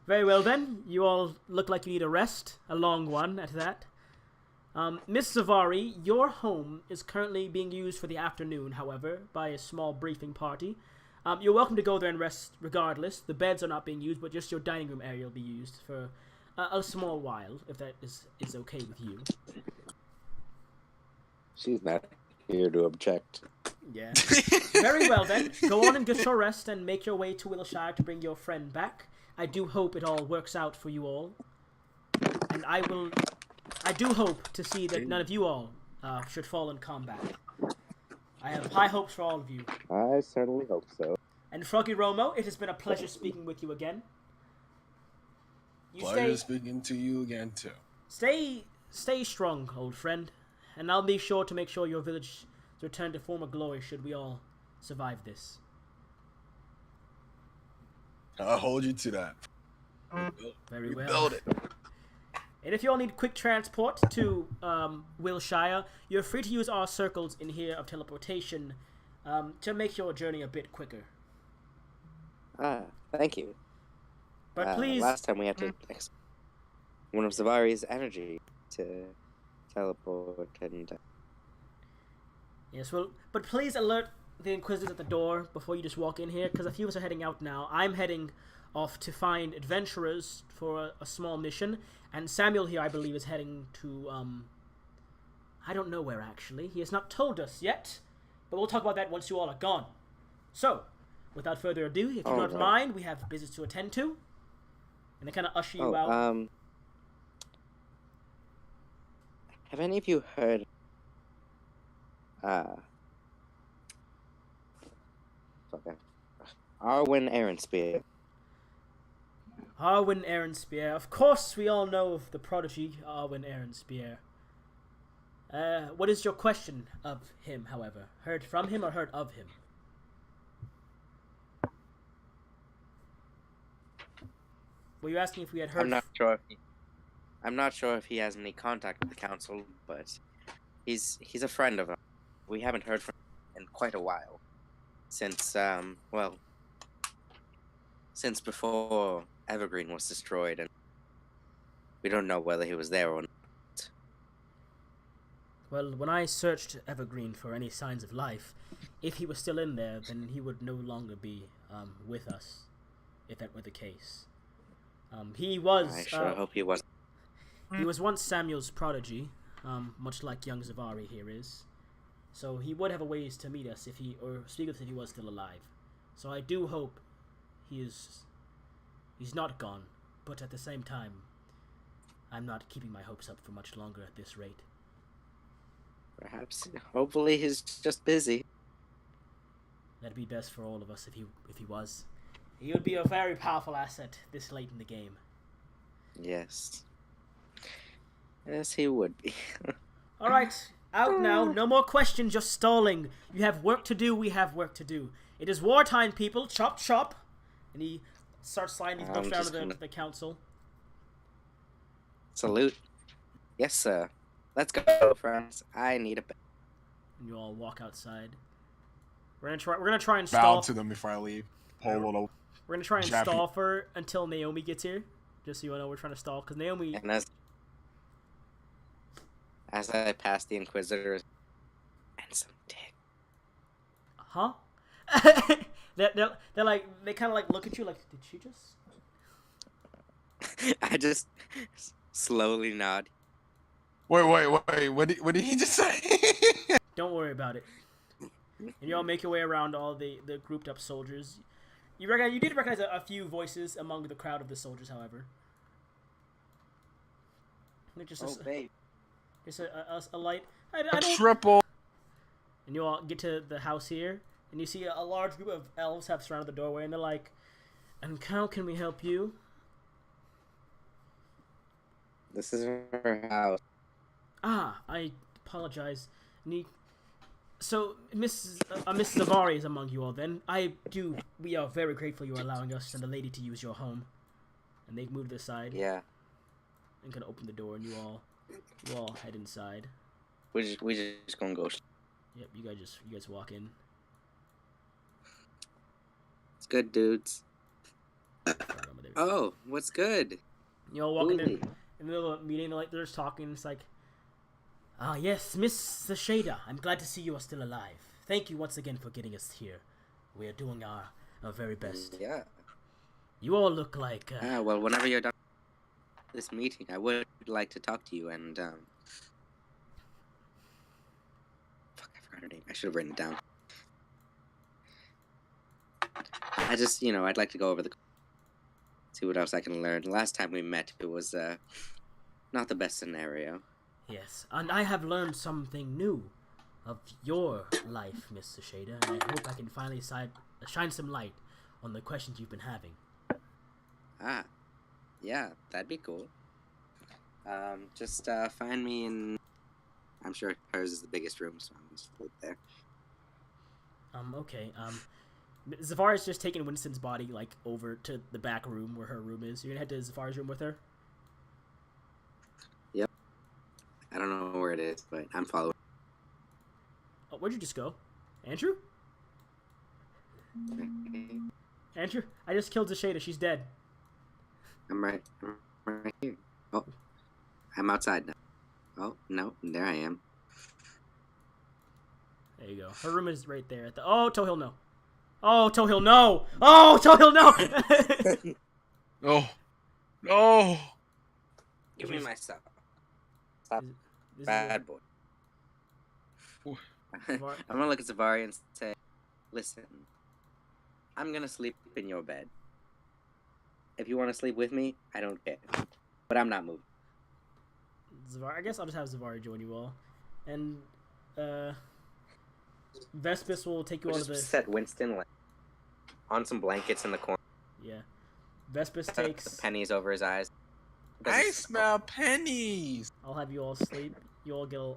Very well then, you all look like you need a rest, a long one at that. Miss Zavari, your home is currently being used for the afternoon, however, by a small briefing party. You're welcome to go there and rest regardless. The beds are not being used, but just your dining room area will be used for a small while, if that is okay with you. She's not here to object. Yeah. Very well then. Go on and get your rest and make your way to Wilshire to bring your friend back. I do hope it all works out for you all. And I do hope to see that none of you all should fall in combat. I have high hopes for all of you. I certainly hope so. And Froggy Romo, it has been a pleasure speaking with you again. You Pleasure speaking to you again too. Stay strong, old friend, and I'll be sure to make sure your village return to former glory should we all survive this. I'll hold you to that. Very well. Build it. And if you all need quick transport to Wilshire, you're free to use our circles in here of teleportation to make your journey a bit quicker. Thank you. But please... Last time we had to one of Zavari's energy to teleport and... Yes, well, but please alert the Inquisitors at the door before you just walk in here, because a few of us are heading out now. I'm heading off to find adventurers for a small mission, and Samuel here, I believe, is heading to, I don't know where, actually. He has not told us yet, but we'll talk about that once you all are gone. So, without further ado, if you don't mind, we have business to attend to, and they kind of usher you out. Have any of you heard, Arwen Aaronspear? Arwen Aaronspear. Of course, we all know of the prodigy, Arwen Aaronspear. What is your question of him, however? Heard from him or heard of him? Were you asking if we had heard? I'm not sure if he has any contact with the council, but he's a friend of ours. We haven't heard from him in quite a while. Since since before Evergreen was destroyed, and we don't know whether he was there or not. Well, when I searched Evergreen for any signs of life, if he was still in there, then he would no longer be with us, if that were the case. He was... I sure hope he wasn't. He was once Samuel's prodigy, much like young Zavari here is. So he would have a ways to meet us or speak with us if he was still alive. So I do hope he's not gone, but at the same time, I'm not keeping my hopes up for much longer at this rate. Perhaps, hopefully he's just busy. That'd be best for all of us if he was. He would be a very powerful asset this late in the game. Yes. Yes, he would be. Alright, out now. No more questions, just stalling. You have work to do, we have work to do. It is wartime, people. Chop, chop. And he starts sliding these books down to the council. Salute. Yes, sir. Let's go, friends. I need a bed. And you all walk outside. We're gonna try and stall. Bow to them before I leave. Hold on. We're gonna try and stall for until Naomi gets here. Just so you all know, we're trying to stall because Naomi. And as I pass the Inquisitors, and some dick. Huh? they're like, they kind of like look at you like, did she just? I just slowly nod. Wait. What did he just say? Don't worry about it. And you all make your way around all the grouped up soldiers. You did recognize a few voices among the crowd of the soldiers, however. Babe. Just a light. I don't... Triple. And you all get to the house here, and you see a large group of elves have surrounded the doorway, and they're like, "And how can we help you?" This is her house. I apologize. So, Mrs. Zavari is among you all then. We are very grateful you are allowing us and the lady to use your home. And they move this side. Yeah. And kind of open the door, and you all head inside. We just gonna go. Yep, you guys walk in. It's good, dudes. Oh, what's good? You all walk in the middle of a meeting, they're just talking, it's like, yes, Miss the Shader, I'm glad to see you are still alive. Thank you once again for getting us here. We are doing our very best. Yeah. You all look like... well, whenever you're done this meeting, I would like to talk to you, and, Fuck, I forgot her name. I should have written it down. I just, I'd like to go over see what else I can learn. Last time we met, it was, not the best scenario. Yes, and I have learned something new. of your life, Mr. Shader, and I hope I can finally shine some light on the questions you've been having. Ah, yeah, that'd be cool. Just find me in. I'm sure hers is the biggest room, so I'm just right there. Okay. Zavara's just taking Winston's body, like, over to the back room where her room is. You're gonna head to Zavara's room with her? Yep. I don't know where it is, but I'm following. Oh, where'd you just go? Andrew? Andrew? I just killed Zashada. She's dead. I'm right here. Oh, I'm outside now. Oh, no, there I am. There you go. Her room is right there. Oh, Tohill, no. Oh, Tohill, no! Oh, Tohill, no! No. No. Give me my stuff. Stop, This bad boy. I'm gonna look at Zavari and say, listen, I'm gonna sleep in your bed. If you want to sleep with me, I don't care. But I'm not moving. I guess I'll just have Zavari join you all. And, Vespis will take you We'll out of the... just set Winston like, on some blankets in the corner. Yeah. Vespis takes... Pennies over his eyes. I smell pennies. I'll have you all sleep. You all get a...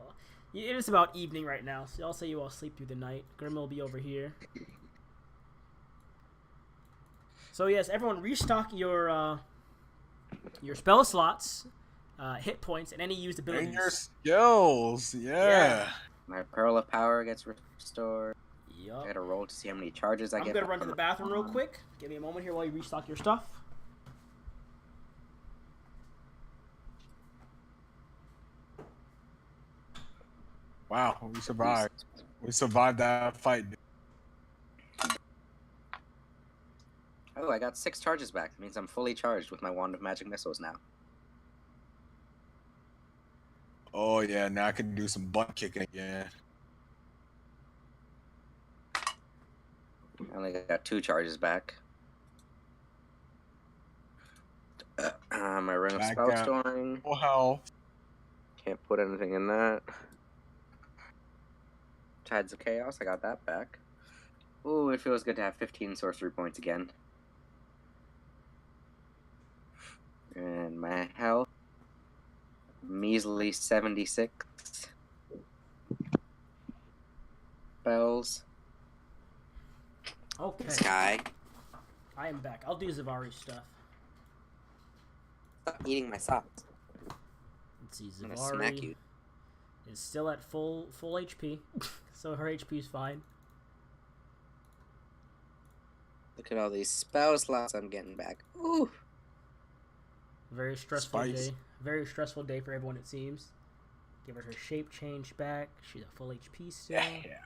It is about evening right now, so I'll say you all sleep through the night. Grim will be over here. So yes, everyone restock your spell slots, hit points, and any used abilities. And your skills, yeah. My Pearl of Power gets restored. Yup. I gotta roll to see how many charges I I'm get. gonna run to the bathroom real quick. Give me a moment here while you restock your stuff. Wow, we survived. We survived that fight. Oh, I got 6 charges back. That means I'm fully charged with my Wand of Magic Missiles now. Oh yeah, now I can do some butt kicking again. I only got 2 charges back. My Ring of Back Spell out. Storing. Oh hell. Can't put anything in that. Tides of Chaos, I got that back. Ooh, it feels good to have 15 sorcery points again. And my health, measly 76. Spells. Okay. Sky. I am back. I'll do Zavari's stuff. Stop eating my socks. Let's see. I'm gonna smack Zavari you. is still at full HP, so her HP is fine. Look at all these spell slots I'm getting back. Ooh. Very stressful Spice. day. Very stressful day for everyone, it seems. Give her shape change back. She's at full HP still. Yeah.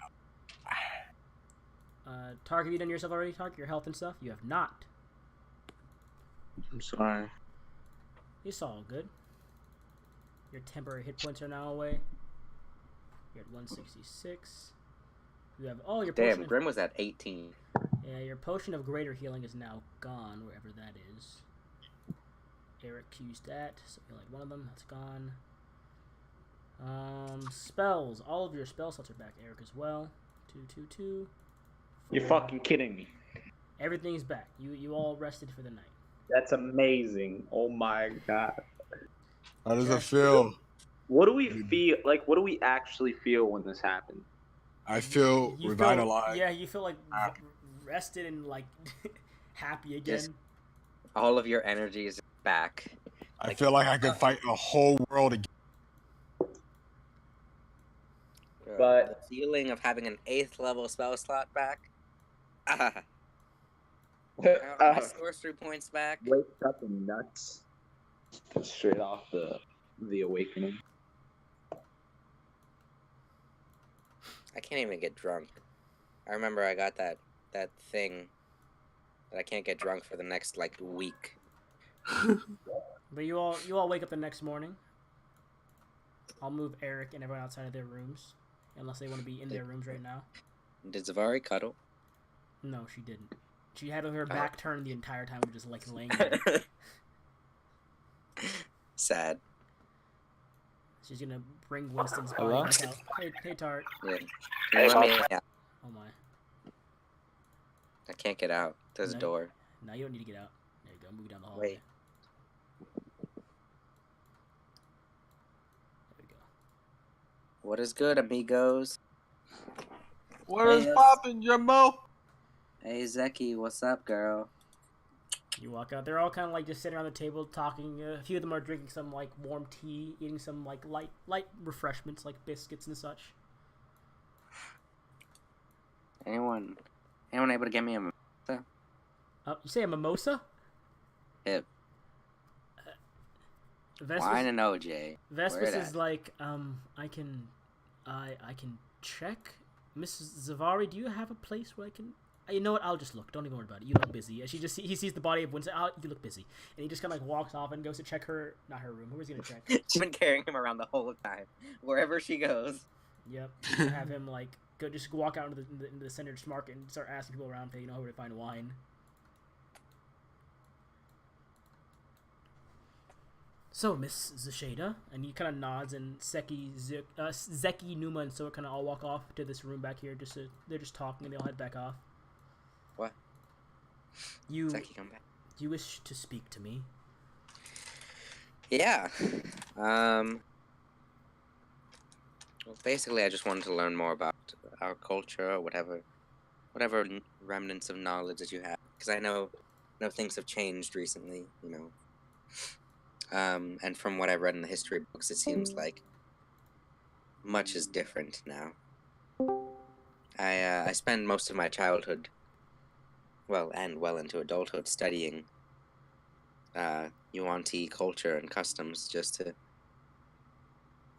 Tark, have you done yourself already, Tark? Your health and stuff? You have not. I'm sorry. It's all good. Your temporary hit points are now away. You're at 166. You have your Damn, potion. Grim was at 18. Yeah, your potion of greater healing is now gone, wherever that is. Eric used that, so you like one of them. That's gone. Spells. All of your spell slots are back, Eric, as well. 2. You're fucking kidding me. Everything's back. You all rested for the night. That's amazing. Oh my god. How does it feel? What do we feel like? What do we actually feel when this happens? I feel You revitalized. yeah, you feel like rested and like happy again. Yes. All of your energy is back. I feel like I could fight a whole world again. But- the feeling of having an 8th level spell slot back. Ah, my sorcery points back. Wake up and nuts. Straight off the awakening. I can't even get drunk. I remember I got that thing that I can't get drunk for the next like week. But you all wake up the next morning. I'll move Eric and everyone outside of their rooms, unless they want to be in their rooms right now. Did Zavari cuddle? No, she didn't. She had her back turned the entire time, just like laying there. Sad. She's gonna bring Winston's body Hello? back out. Hey, Tart. Yeah. Can you let me out? Oh my. I can't get out. There's a No. door. No, you don't need to get out. There you go. Move down the hallway. Wait. There we go. What is good, amigos? What is Yes. poppin', Jumbo? Hey, Zeki, what's up, girl? You walk out. They're all kind of like just sitting around the table talking. A few of them are drinking some like warm tea, eating some like light refreshments like biscuits and such. Anyone able to get me a mimosa? You say a mimosa? Hip. Vespus, Wine and OJ. Vespus Where is that? like, I can check. Mrs. Zavari, do you have a place where I can? You know what? I'll just look. Don't even worry about it. You look busy. And he sees the body of Winston. Oh, you look busy, and he just kind of like walks off and goes to check not her room. Who is he gonna check? She's been carrying him around the whole time, wherever she goes. Yep. Have him like just walk out into the center market and start asking people around, hey, where to find wine. So, Miss Zasheda, and he kind of nods, and Zeki, Numa, and so kind of all walk off to this room back here. They're just talking, and they all head back off. What? You Zeki, come back. you wish to speak to me? Yeah. Well, basically, I just wanted to learn more about our culture, or whatever remnants of knowledge that you have, because I know things have changed recently, and from what I've read in the history books, it seems like much is different now. I spend most of my childhood, well into adulthood, studying Yuan-Ti culture and customs. It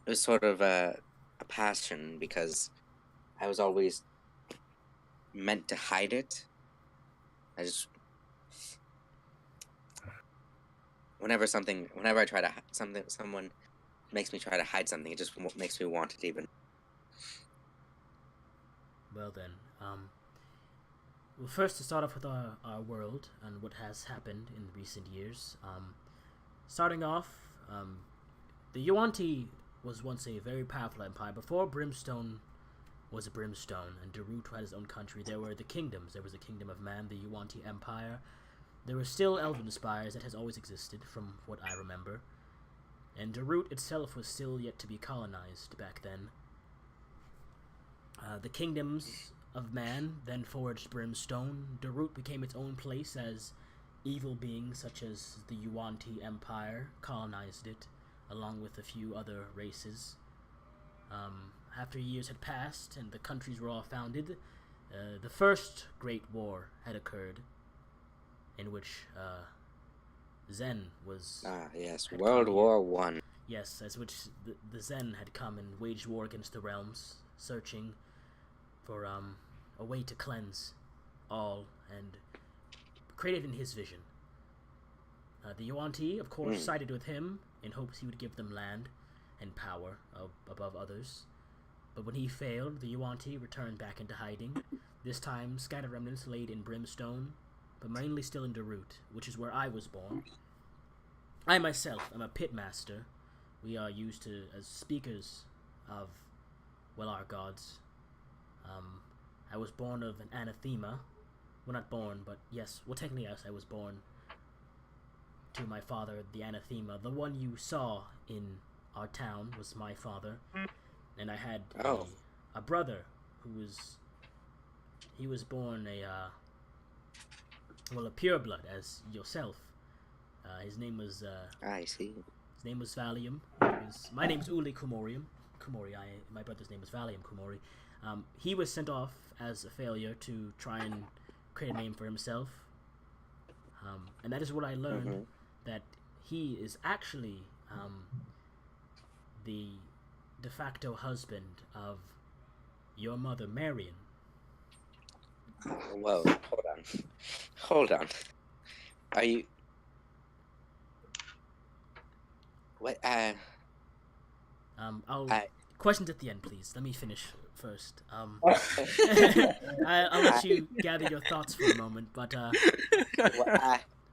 was sort of a passion, because I was always meant to hide it. Whenever I try to someone makes me try to hide something, it just makes me want it even. Well then, well, first to start off with our world and what has happened in recent years. Starting off, the Yuan-Ti was once a very powerful empire. Before Brimstone was a Brimstone, and Darut had his own country, there were the kingdoms. There was the Kingdom of Man, the Yuan-Ti Empire. There were still elven spires that has always existed, from what I remember. And Darut itself was still yet to be colonized back then. The kingdoms of man then forged Brimstone. Darut became its own place as evil beings such as the Yuan-Ti Empire colonized it, along with a few other races. After years had passed and the countries were all founded, the first Great War had occurred, in which Xen was... Ah, yes, World War One. Yes, as which the Xen had come and waged war against the realms, searching for a way to cleanse all, and created in his vision. The Yuan-Ti, of course, sided with him in hopes he would give them land and power above others. But when he failed, the Yuan-Ti returned back into hiding, this time scattered remnants laid in Brimstone, but mainly still in Darut, which is where I was born. I myself am a pitmaster. We are used as speakers of, well, our gods. I was born of an anathema. Well, not born, but yes, well, technically, yes, I was born to my father, the anathema. The one you saw in our town was my father, and I had a brother who was born a pureblood as yourself. His name was I see. His name was Valium. My name is Uli Kumori. My brother's name was Valium Kumori. He was sent off as a failure to try and create a name for himself. And that is what I learned, that he is actually the de facto husband of your mother, Marion. Whoa, hold on. Are you... What, Questions at the end, please. Let me finish first. I'll let you gather your thoughts for a moment, but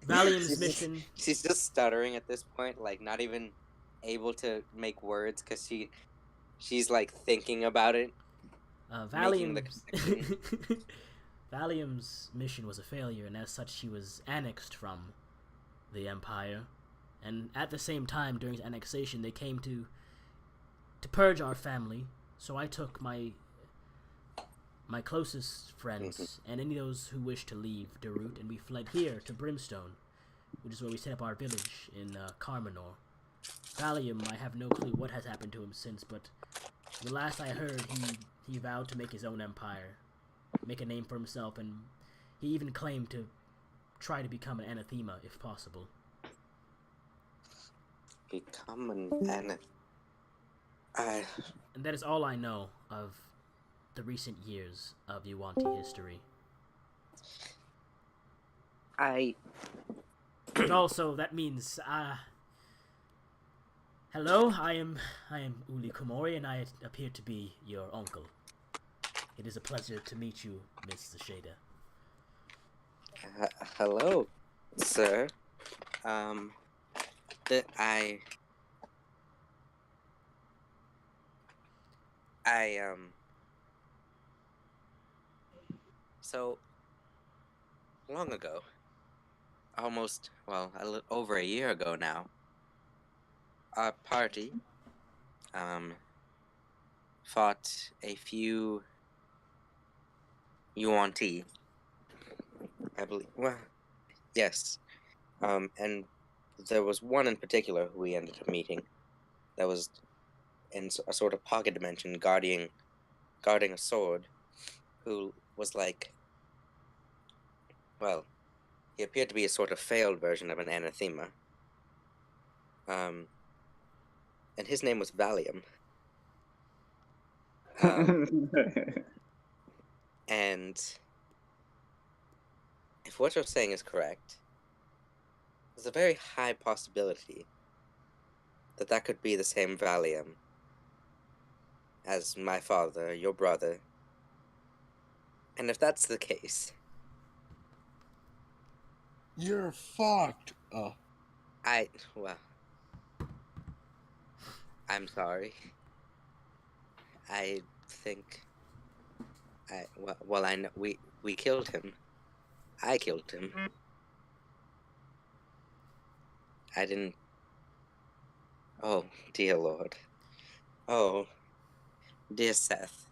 Valium's mission... She's just stuttering at this point, like not even able to make words because she's like thinking about it. Making the connection. Valium's mission was a failure, and as such, she was annexed from the Empire. And at the same time, during annexation, they came to purge our family. So I took my closest friends and any of those who wished to leave Darut, and we fled here to Brimstone, which is where we set up our village in Carmenor. Valium, I have no clue what has happened to him since, but the last I heard, he vowed to make his own empire, make a name for himself, and he even claimed to try to become an anathema if possible. Become an anathema. And that is all I know of the recent years of Yuan-Ti history. And also, that means, hello, I am Uli Komori, and I appear to be your uncle. It is a pleasure to meet you, Miss Shada. Hello, sir. So long ago, almost, well, over a year ago now, our party, fought a few Yuan-Ti, I believe. Well, yes. And there was one in particular who we ended up meeting that was in a sort of pocket dimension guarding a sword, who was like, well, he appeared to be a sort of failed version of an anathema. And his name was Valium. And if what you're saying is correct, there's a very high possibility that could be the same Valium as my father, your brother. And if that's the case, You're fucked. Oh. I'm sorry. I think I know we killed him. I killed him. I didn't. Oh, dear Lord. Oh, dear Seth.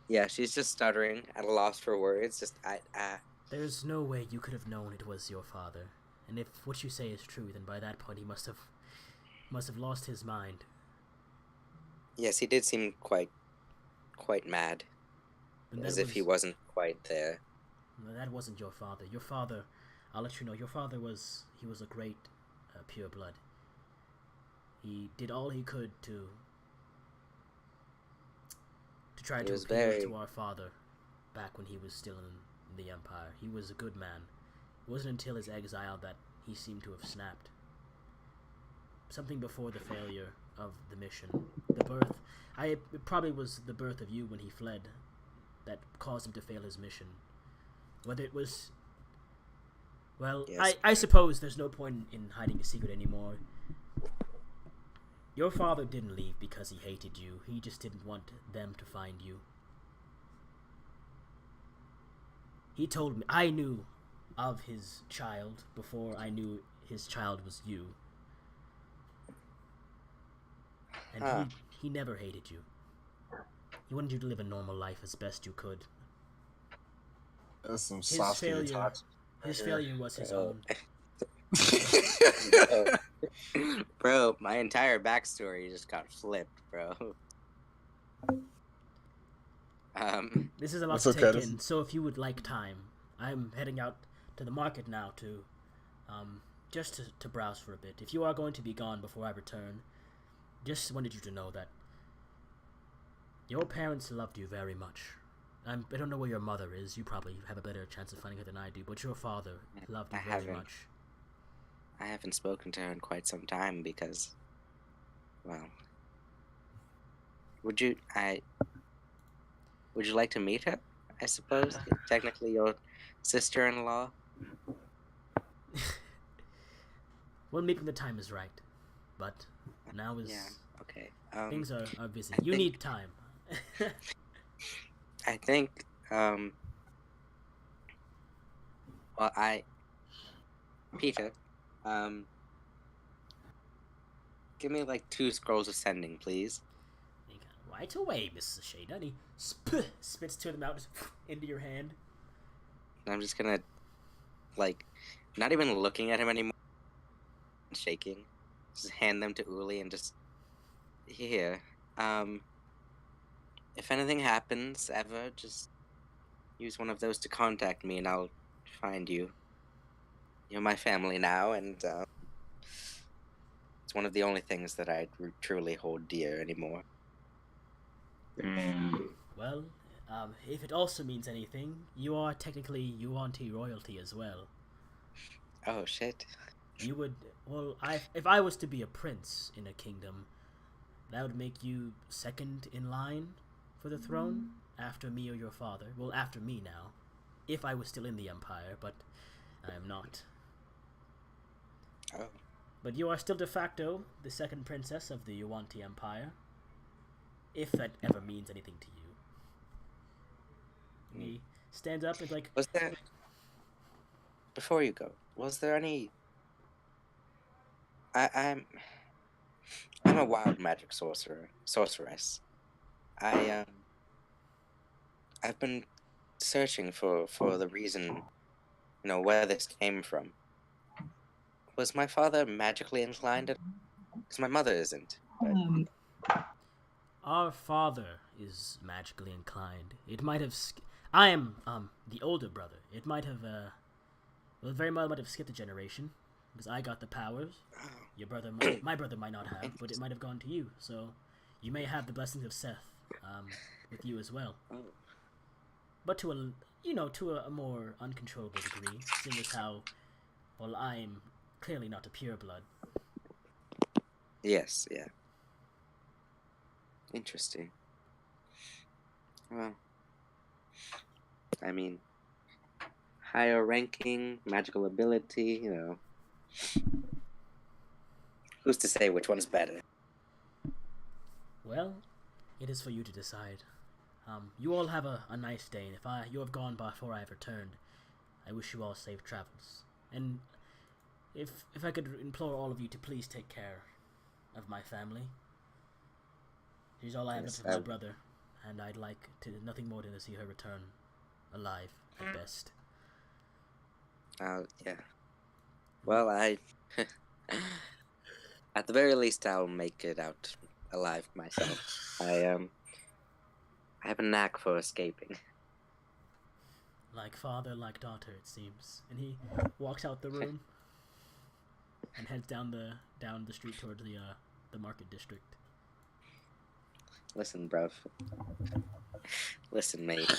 Yeah, she's just stuttering, at a loss for words. There's no way you could have known it was your father. And if what you say is true, then by that point he must have lost his mind. Yes, he did seem quite mad. As if he wasn't quite there. That wasn't your father. Your father, I'll let you know, your father was a great pureblood. He did all he could to try to appeal to our father back when he was still in the Empire. He was a good man. It wasn't until his exile that he seemed to have snapped. Something before the failure of the mission. The birth. It probably was the birth of you when he fled that caused him to fail his mission. Whether it was... Well, yes. I suppose there's no point in hiding a secret anymore. Your father didn't leave because he hated you. He just didn't want them to find you. He told me... I knew of his child before I knew his child was you. And he never hated you. He wanted you to live a normal life as best you could. That's some soft His failure was his own. Bro, my entire backstory just got flipped, bro. This is a lot to take in, so if you would like time, I'm heading out to the market now to just to browse for a bit. If you are going to be gone before I return, just wanted you to know that your parents loved you very much. I don't know where your mother is. You probably have a better chance of finding her than I do, but your father loved you very much. I haven't spoken to her in quite some time because, well, would you like to meet her? I suppose technically your sister-in-law. Well, maybe the time is right, but now is Okay. things are busy. I You think- need time. I think. Well, Peter. Give me like 2 scrolls of sending, please. Right away, Mrs. Shada. And he spits 2 of them out into your hand. And I'm just gonna, like, not even looking at him anymore. Shaking. Just hand them to Uli and just. Here. If anything happens ever, just use one of those to contact me and I'll find you. You're my family now, and it's one of the only things that I truly hold dear anymore. Well, if it also means anything, you are technically Yuan-Ti royalty as well. Oh, shit. You would, well, if I was to be a prince in a kingdom, that would make you second in line for the throne after me or your father. Well, after me now, if I was still in the Empire, but I am not. Oh. But you are still de facto the second princess of the Yuan-Ti Empire, if that ever means anything to you. And he stands up and is like, Was there... Before you go, was there any... I'm a wild magic sorceress. I've been searching for the reason, where this came from. Was my father magically inclined? Because my mother isn't. But... Our father is magically inclined. It might have... I am, the older brother. It might have, very much might have skipped a generation, because I got the powers. Your brother, my brother might not have, but it might have gone to you. So, you may have the blessings of Seth, with you as well. But to a more uncontrollable degree, seeing as how, well, I'm clearly not a pureblood. Yes, yeah. Interesting. Well, I mean, higher ranking, magical ability, Who's to say which one's better? Well, it is for you to decide. You all have a nice day, and if you have gone before I have returned, I wish you all safe travels. And if I could implore all of you to please take care of my family. She's all I have left of my brother, and I'd like to nothing more than to see her return alive at best. Yeah. Well, at the very least, I'll make it out alive myself. I have a knack for escaping. Like father, like daughter, it seems. And he walks out the room and heads down the street towards the market district. Listen, bruv. Listen, mate.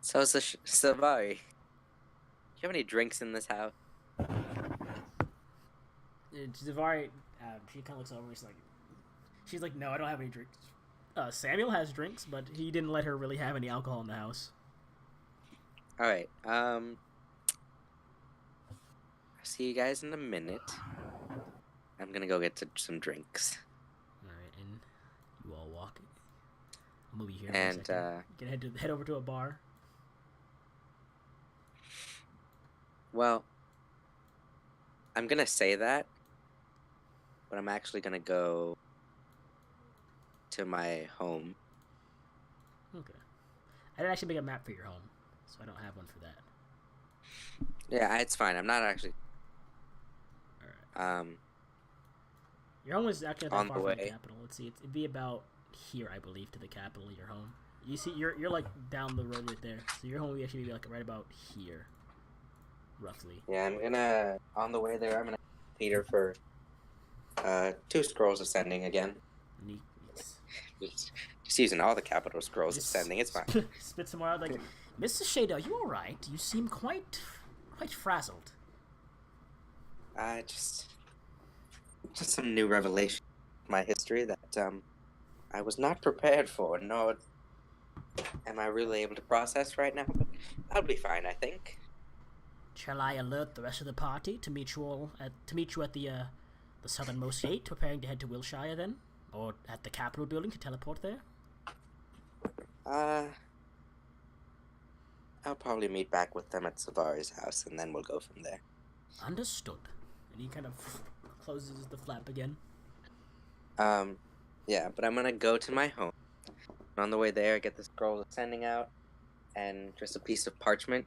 So, Savari, do you have any drinks in this house? Zavari, she kind of looks over. She's like, no, I don't have any drinks. Samuel has drinks, but he didn't let her really have any alcohol in the house. All right. I'll see you guys in a minute. I'm gonna go get some drinks. All right, and you all walk. I'll move you here. And for a second. You can head over to a bar. Well, I'm gonna say that, but I'm actually gonna go to my home. Okay. I didn't actually make a map for your home, so I don't have one for that. Yeah, it's fine. I'm not actually. All right. Your home is actually not on that the far from the way. capital. Let's see, it'd be about here, I believe, to the capital. Your home. You see, you're like down the road right there. So your home would actually be like right about here, roughly. Yeah, I'm gonna on the way there. I'm gonna ask Peter for 2 scrolls of sending again. Neat. Just using all the capital scrolls of sending. It's fine. Spit some more out. Like, Mrs. Shada, are you all right? You seem quite frazzled. Just some new revelation, my history that I was not prepared for, nor am I really able to process right now, but I'll be fine, I think. Shall I alert the rest of the party to meet you at the southernmost gate, preparing to head to Wilshire then? Or at the Capitol building to teleport there? I'll probably meet back with them at Savari's house, and then we'll go from there. Understood. And he kind of closes the flap again. Yeah, but I'm gonna go to my home. And on the way there, get the scroll of sending out, and just a piece of parchment.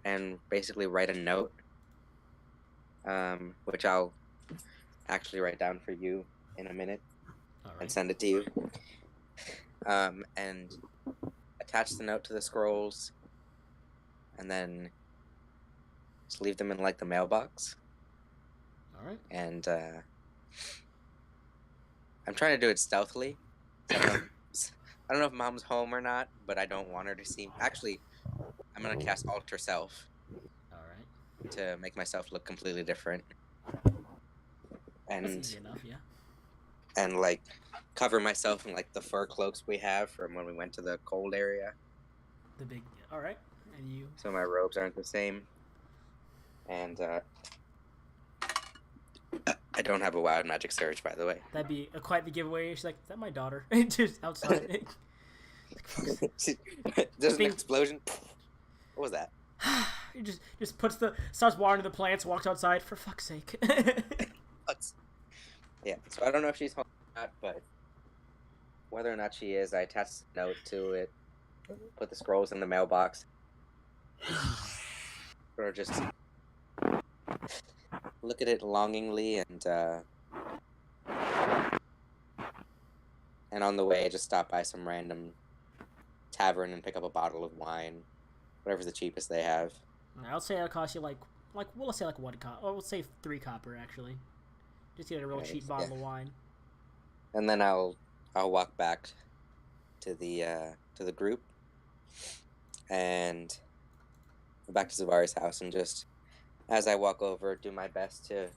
And basically write a note, which I'll actually write down for you in a minute, and send it to you. And attach the note to the scrolls, and then just leave them in like the mailbox. All right. And I'm trying to do it stealthily. So I don't know if Mom's home or not, but I don't want her to see. Actually, I'm gonna cast Alter Self. All right. To make myself look completely different. And that's easy enough, yeah. And like cover myself in like the fur cloaks we have from when we went to the cold area. The big. All right. And you. So my robes aren't the same. And I don't have a wild magic surge, by the way. That'd be quite the giveaway. She's like, "Is that my daughter?" Just outside. There's an explosion. What was that? He just starts watering the plants, walks outside. For fuck's sake. Yeah. So I don't know if she's home or not, but whether or not she is, I attached a note to it. Put the scrolls in the mailbox. Or just look at it longingly, and on the way, just stop by some random tavern and pick up a bottle of wine, whatever's the cheapest they have. I'll say it'll cost you like we'll say like 1 copper. Oh, we'll say 3 copper actually. Just get a real cheap bottle of wine. And then I'll walk back to the group and back to Zavari's house, and just as I walk over, do my best to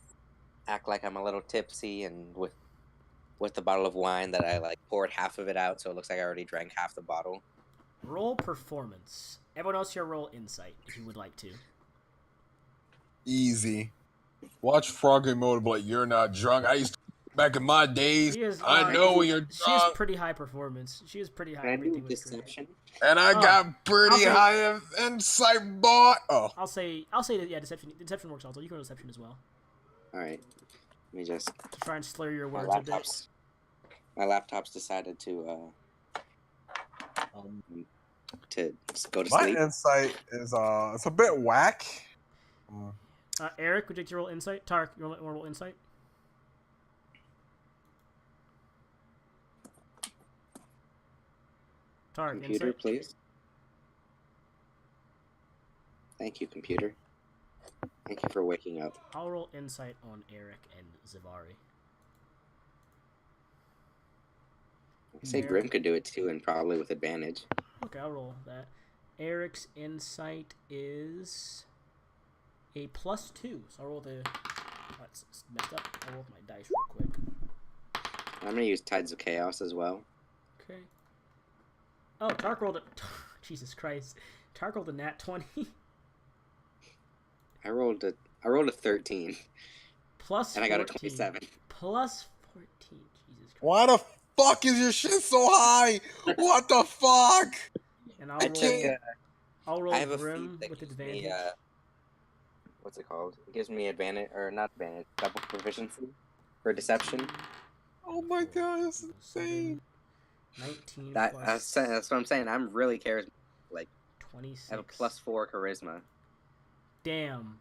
act like I'm a little tipsy, and with the bottle of wine that I like poured half of it out, so it looks like I already drank half the bottle. Roll performance. Everyone else here roll insight if you would like to. Easy. Watch Froggy mode, but you're not drunk. I used to, back in my days. I know when you're drunk. She has pretty high performance. She is pretty high. Can I do deception? And I got pretty high insight, boy. Oh. I'll say that, yeah, deception. Deception works also. You can roll deception as well. All right. Let me just to try and slur your words a bit. My laptop's decided to go to sleep. My insight is it's a bit whack. Eric, would you like to roll insight? Tark, you want to roll insight? Tark, computer, insight? Please. Thank you, computer. Thank you for waking up. I'll roll insight on Eric and Zavari. I say Grim could do it too, and probably with advantage. Okay, I'll roll that. Eric's insight is a +2, so I'll roll the. That's messed up. I'll roll my dice real quick. I'm gonna use Tides of Chaos as well. Okay. Oh, Tark rolled a. Jesus Christ. Tark rolled a nat 20. I rolled a 13. Plus and 14. I got a 27. Plus 14. Jesus Christ. Why the fuck is your shit so high? What the fuck? And I'll roll I have Grim a with gives advantage. me, what's it called? It gives me advantage, or not advantage, double proficiency for deception. Oh my god, that's insane. 19 That's what I'm saying. I'm really charismatic. Like, 26. I have a +4 charisma. Damn.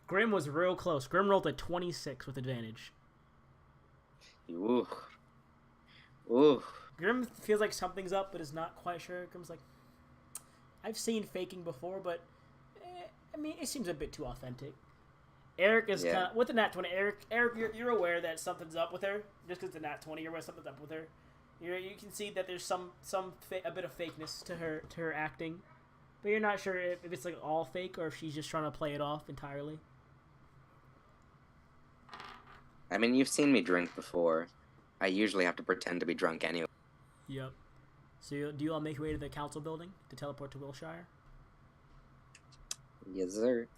Grim was real close. Grim rolled a 26 with advantage. Ooh. Ooh. Grim feels like something's up, but is not quite sure. Grim's like, I've seen faking before, but I mean, it seems a bit too authentic. Eric is kind of with the nat 20. Eric, you're aware that something's up with her. Just because the nat 20, you're aware something's up with her. You can see that there's a bit of fakeness to her acting, but you're not sure if it's like all fake or if she's just trying to play it off entirely. I mean, you've seen me drink before. I usually have to pretend to be drunk anyway. Yep. So do you all make your way to the council building to teleport to Wilshire? Yes, sir.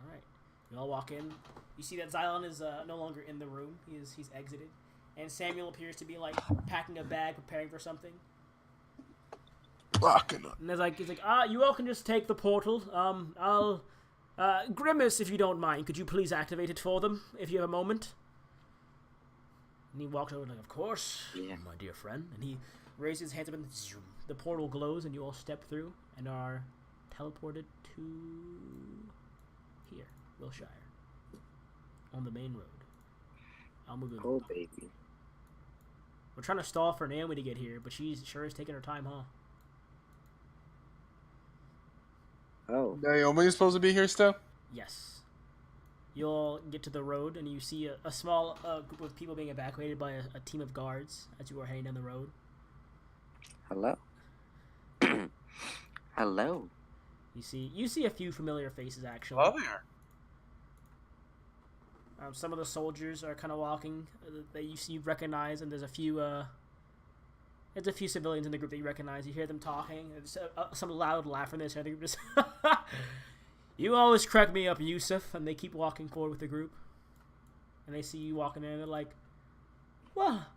All right. You all walk in. You see that Xylon is no longer in the room. He's exited, and Samuel appears to be like packing a bag, preparing for something. And he's like, you all can just take the portal. I'll Grimace, if you don't mind, could you please activate it for them if you have a moment? And he walks over like, of course, my dear friend. And he raises his hands up and zoom, the portal glows, and you all step through and are teleported to here, Wilshire, on the main road. I'll move it. Oh, baby. We're trying to stall for Naomi to get here, but she's sure is taking her time, huh? Oh. Naomi's supposed to be here still? Yes. You all get to the road, and you see a small group of people being evacuated by a team of guards as you are heading down the road. Hello. Hello. You see a few familiar faces, actually. Hello there. Some of the soldiers are kind of walking that you recognize, and there's a few civilians in the group that you recognize. You hear them talking. There's some loud laughter in this. And the group just, you always crack me up, Yusuf. And they keep walking forward with the group. And they see you walking in, and they're like, well,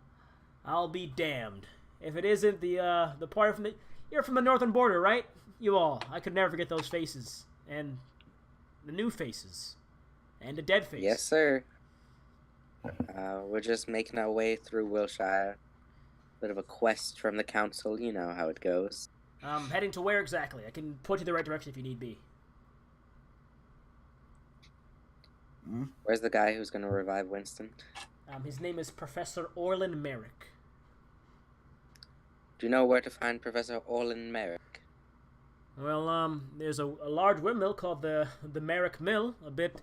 I'll be damned. If it isn't the party from you're from the northern border, right? You all. I could never forget those faces. And the new faces. And a dead face. Yes, sir. We're just making our way through Wilshire. Bit of a quest from the council. You know how it goes. Heading to where exactly? I can point you the right direction if you need be. Where's the guy who's going to revive Winston? His name is Professor Orlin Merrick. Do you know where to find Professor Orlin Merrick? Well, there's a large windmill called the Merrick Mill, a bit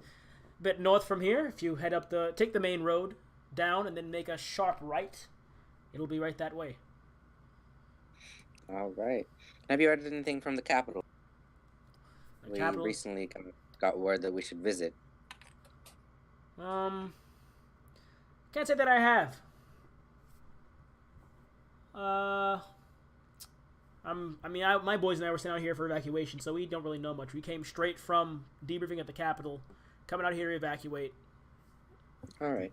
north from here. If you head up take the main road down and then make a sharp right, it'll be right that way. All right. Have you heard anything from the capital? We capital? Recently got word that we should visit. Can't say that I have. My boys and I were sent out here for evacuation, so we don't really know much. We came straight from debriefing at the capital, coming out here to evacuate. All right.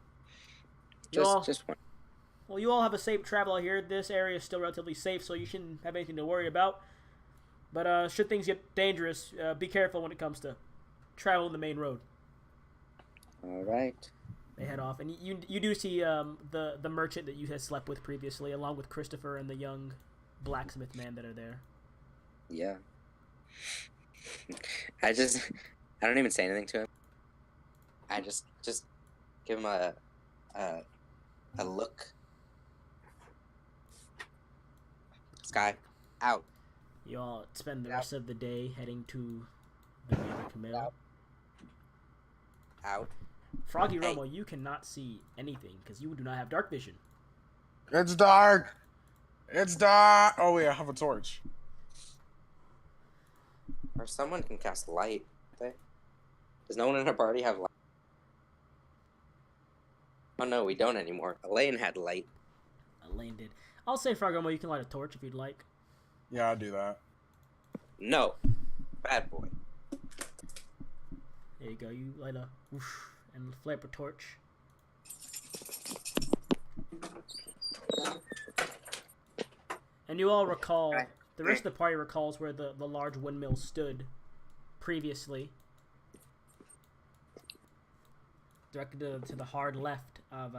Just one. Well, you all have a safe travel out here. This area is still relatively safe, so you shouldn't have anything to worry about. But should things get dangerous, be careful when it comes to traveling the main road. All right. They head off, and you do see the merchant that you had slept with previously, along with Christopher and the young blacksmith man that are there. Yeah. I don't even say anything to him. I just give him a look. Sky, out. You all spend the rest of the day heading to the Merrick Mill. Out. Froggy Romo, you cannot see anything because you do not have dark vision. It's dark. It's dark. Oh wait, I have a torch. Or someone can cast light. Does no one in our party have light? Oh no, we don't anymore. Elaine had light. Elaine did. I'll say, Froggy Romo, you can light a torch if you'd like. Yeah, I'll do that. No. Bad boy. There you go. You light a whoosh and flip a torch. And you all recall, the rest of the party recalls where the large windmill stood previously. Directed to the hard left of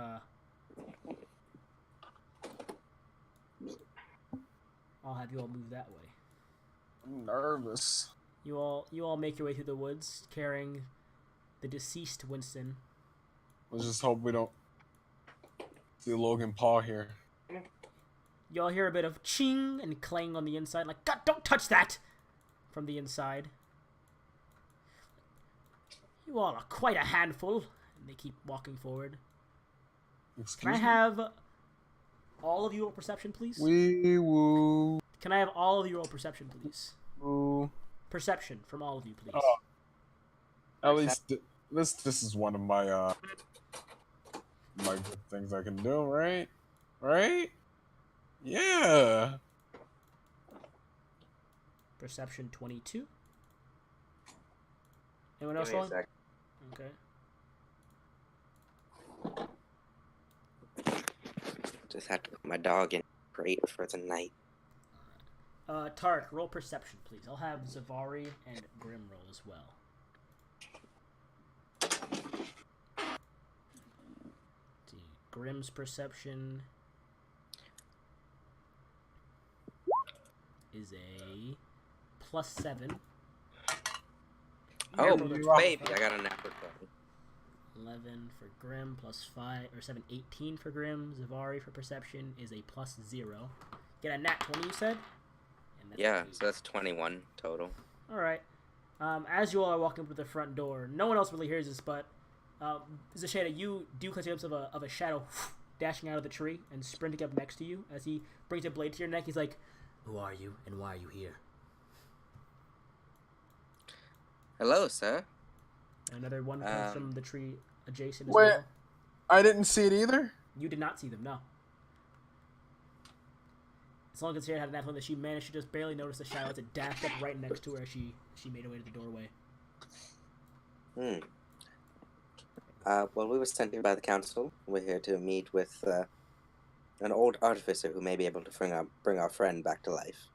I'll have you all move that way. I'm nervous. You all make your way through the woods carrying the deceased Winston. Let's just hope we don't see Logan Paul here. You all hear a bit of ching and clang on the inside, like, God, don't touch that! From the inside. You all are quite a handful. And they keep walking forward. Can I have all of you roll perception, please? Wee woo. Can I have all of you roll perception, please? Woo. Perception from all of you, please. At least this is one of my my good things I can do, right? Right? Yeah. Perception 22. Anyone else Give me a rolling? sec. Okay. Just had to put my dog in crate for the night. Tarek, roll perception, please. I'll have Zavari and Grim roll as well. See, Grim's perception is a +7. Oh, Miracle, baby, I got a natural 20. 11 for Grim, +5 or 7, 18 for Grim. Zavari for perception is a +0. Get a nat 20, you said? And that's Yeah, 8. so that's 21 total. All right. As you all are walking up to the front door, no one else really hears this, but Zasheda, you do catch a glimpse of a shadow dashing out of the tree and sprinting up next to you. As he brings a blade to your neck, he's like, "Who are you, and why are you here?" Hello, sir. Another one comes from the tree adjacent as Wait. well. I didn't see it either. You did not see them, no. It's long considered had an that she managed to just barely notice the shadow as it dashed up right next to her as she made her way to the doorway. Well, we were sent here by the council. We're here to meet with an old artificer who may be able to bring our friend back to life.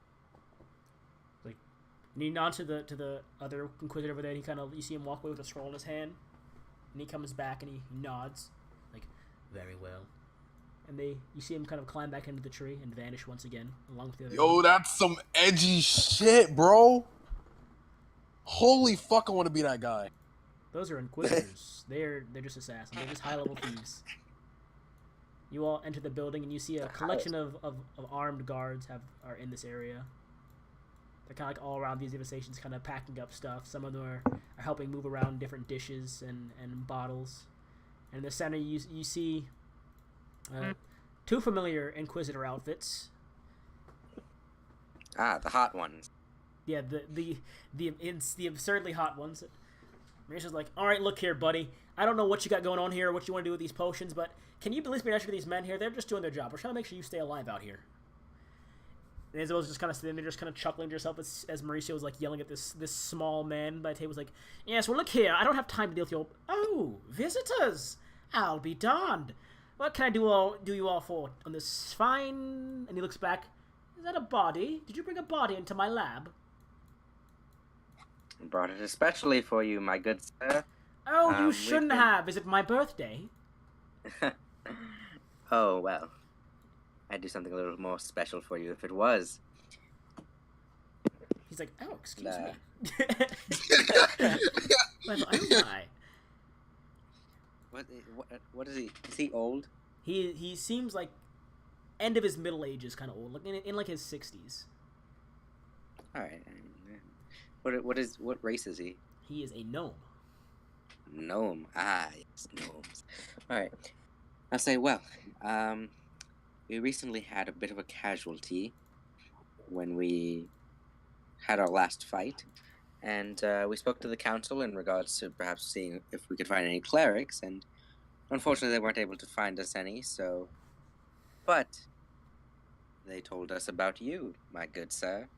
And he nods to the other inquisitor over there. And you see him walk away with a scroll in his hand, and he comes back and he nods, like, "Very well." And you see him kind of climb back into the tree and vanish once again, along with the other. Yo, that's some edgy shit, bro. Holy fuck, I want to be that guy. Those are inquisitors. they're just assassins. They're just high level thieves. You all enter the building and you see a collection of armed guards are in this area. They're kind of like all around these stations, kind of packing up stuff. Some of them are helping move around different dishes and bottles. And in the center, you see two familiar Inquisitor outfits. Ah, the hot ones. Yeah, it's the absurdly hot ones. Marisha's like, "All right, look here, buddy. I don't know what you got going on here, or what you want to do with these potions, but can you at least be nice to these men here? They're just doing their job. We're trying to make sure you stay alive out here." And Isabel's just kind of sitting there, just kind of chuckling to herself as Mauricio was like yelling at this small man by the table. Was like, "Yes, well, look here. I don't have time to deal with your visitors. I'll be darned. What can I do you all for on this fine?" And he looks back. "Is that a body? Did you bring a body into my lab?" I brought it especially for you, my good sir. "Oh, you shouldn't have. Is it my birthday?" Oh, well. I'd do something a little more special for you if it was. He's like, "Oh, excuse me." Well, oh my. What is he? Is he old? He seems like end of his middle ages, kind of old, like in like his 60s. All right. What race is he? He is a gnome. Gnome. Ah, yes, gnomes. All right. I'll say, well, we recently had a bit of a casualty when we had our last fight, and we spoke to the council in regards to perhaps seeing if we could find any clerics, and unfortunately they weren't able to find us any, so... But they told us about you, my good sir.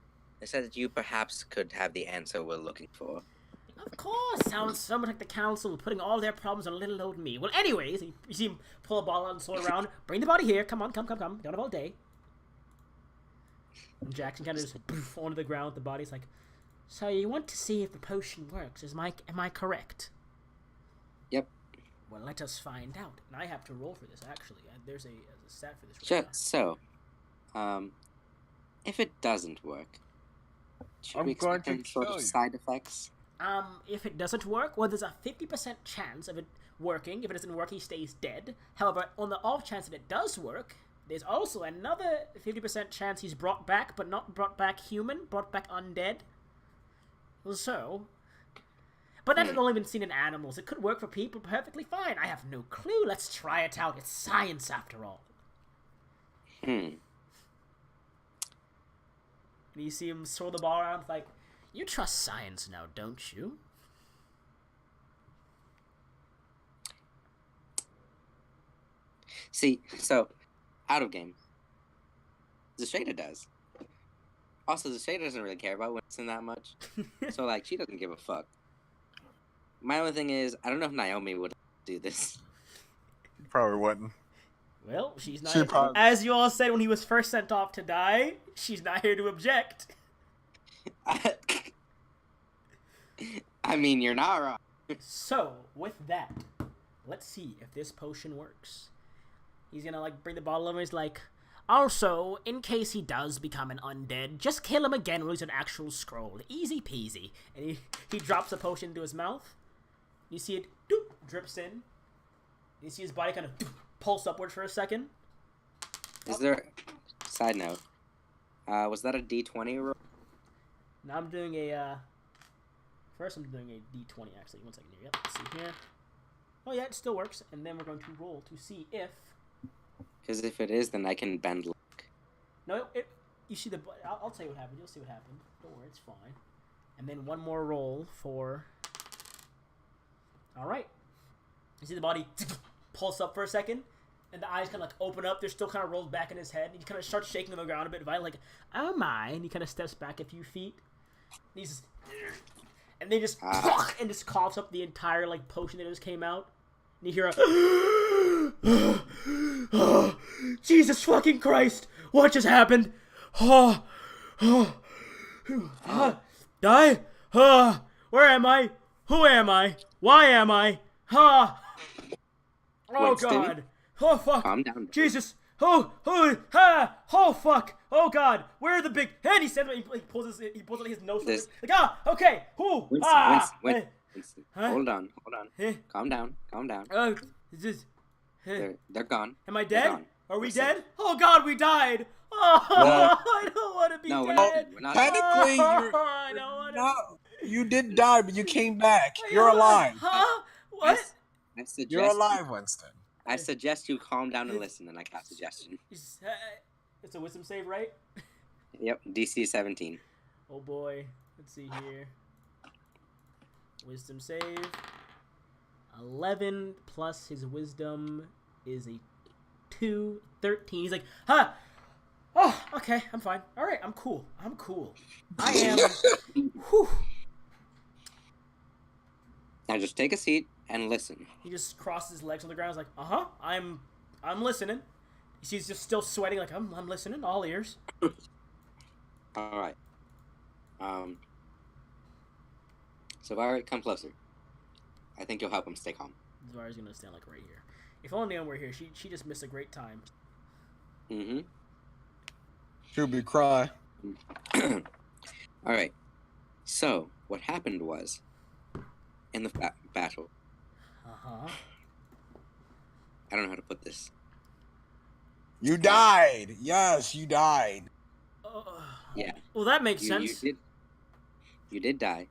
They said that you perhaps could have the answer we're looking for. Of course, sounds so much like the council putting all their problems on little old me. Well, anyways, you see him pull a ball out and sword around. "Bring the body here. Come on, come. Don't have all day." And Jackson kind of just poof onto the ground with the body. It's like, "So you want to see if the potion works? Am I correct?" Yep. Well, let us find out. And I have to roll for this, actually. There's a stat for this. Sure. Right now. So, if it doesn't work, should we expect any sort of side effects? If it doesn't work, well, there's a 50% chance of it working. If it doesn't work, he stays dead. However, on the off chance that it does work, there's also another 50% chance he's brought back, but not brought back human, brought back undead. So... But that has only been seen in animals. It could work for people perfectly fine. I have no clue. Let's try it out. It's science, after all. And you see him throw the ball around like, "You trust science now, don't you?" See, so out of game. Zashada does. Also, Zashada doesn't really care about Winston that much. So, like, she doesn't give a fuck. My only thing is, I don't know if Naomi would do this. Probably wouldn't. Well, she's not. She probably- As you all said when he was first sent off to die, she's not here to object. I mean, you're not wrong. So, with that, let's see if this potion works. He's gonna, like, bring the bottle over and he's like, also, in case he does become an undead, just kill him again when he's an actual scroll. Easy peasy. And he drops a potion into his mouth. You see it doop, drips in. You see his body kind of doop, pulse upward for a second. Is there... Side note. Was that a D20 roll? Now I'm doing a, first I'm doing a D20, actually. 1 second here. Yep, let's see here. Oh, yeah, it still works. And then we're going to roll to see if... Because if it is, then I can bend luck. No, you see the... I'll tell you what happened. You'll see what happened. Don't worry, it's fine. And then one more roll for... Alright. You see the body pulse up for a second, and the eyes kind of like open up. They're still kind of rolled back in his head. And he kind of starts shaking on the ground a bit, like, oh my. And he kind of steps back a few feet. And he's just... And then just... And just coughs up the entire, like, potion that just came out. And you hear a... Jesus fucking Christ! What just happened? Die? Where am I? Who am I? Why am I? Oh Winston? God! Oh fuck! Calm down. Jesus! Oh fuck! Oh God! Where are the big? And he said he pulls out his nose. This- Like okay. Who? Winston. Huh? Hold on. Eh. Calm down. Oh, this. They're gone. Am I They're dead? gone. Are we Listen. dead? Oh God, we died! Oh, Well- I don't want to be No, dead. we're not. Technically, you're I don't want to. no, you did die, but you came back. You're alive. Huh? What? I suggest You're alive, Winston. I suggest you calm down and listen, and I cast suggestion. It's a wisdom save, right? Yep, DC 17. Oh boy. Let's see here. Wisdom save. 11 plus his wisdom is a 2. 13. He's like, huh? Oh, okay, I'm fine. Alright, I'm cool. I am. Whew. Now just take a seat and listen. He just crosses his legs on the ground. He's like, I'm listening. He's just still sweating. Like, I'm listening. All ears. All right. Savari, come closer. I think you'll help him stay calm. Zavari's gonna stand like right here. If only Naomi were here. She just missed a great time. Mm-hmm. She'll be cry. All right. So what happened was, in the battle, I don't know how to put this. You died. Yes, you died. Yeah. Well, that makes sense. You did die.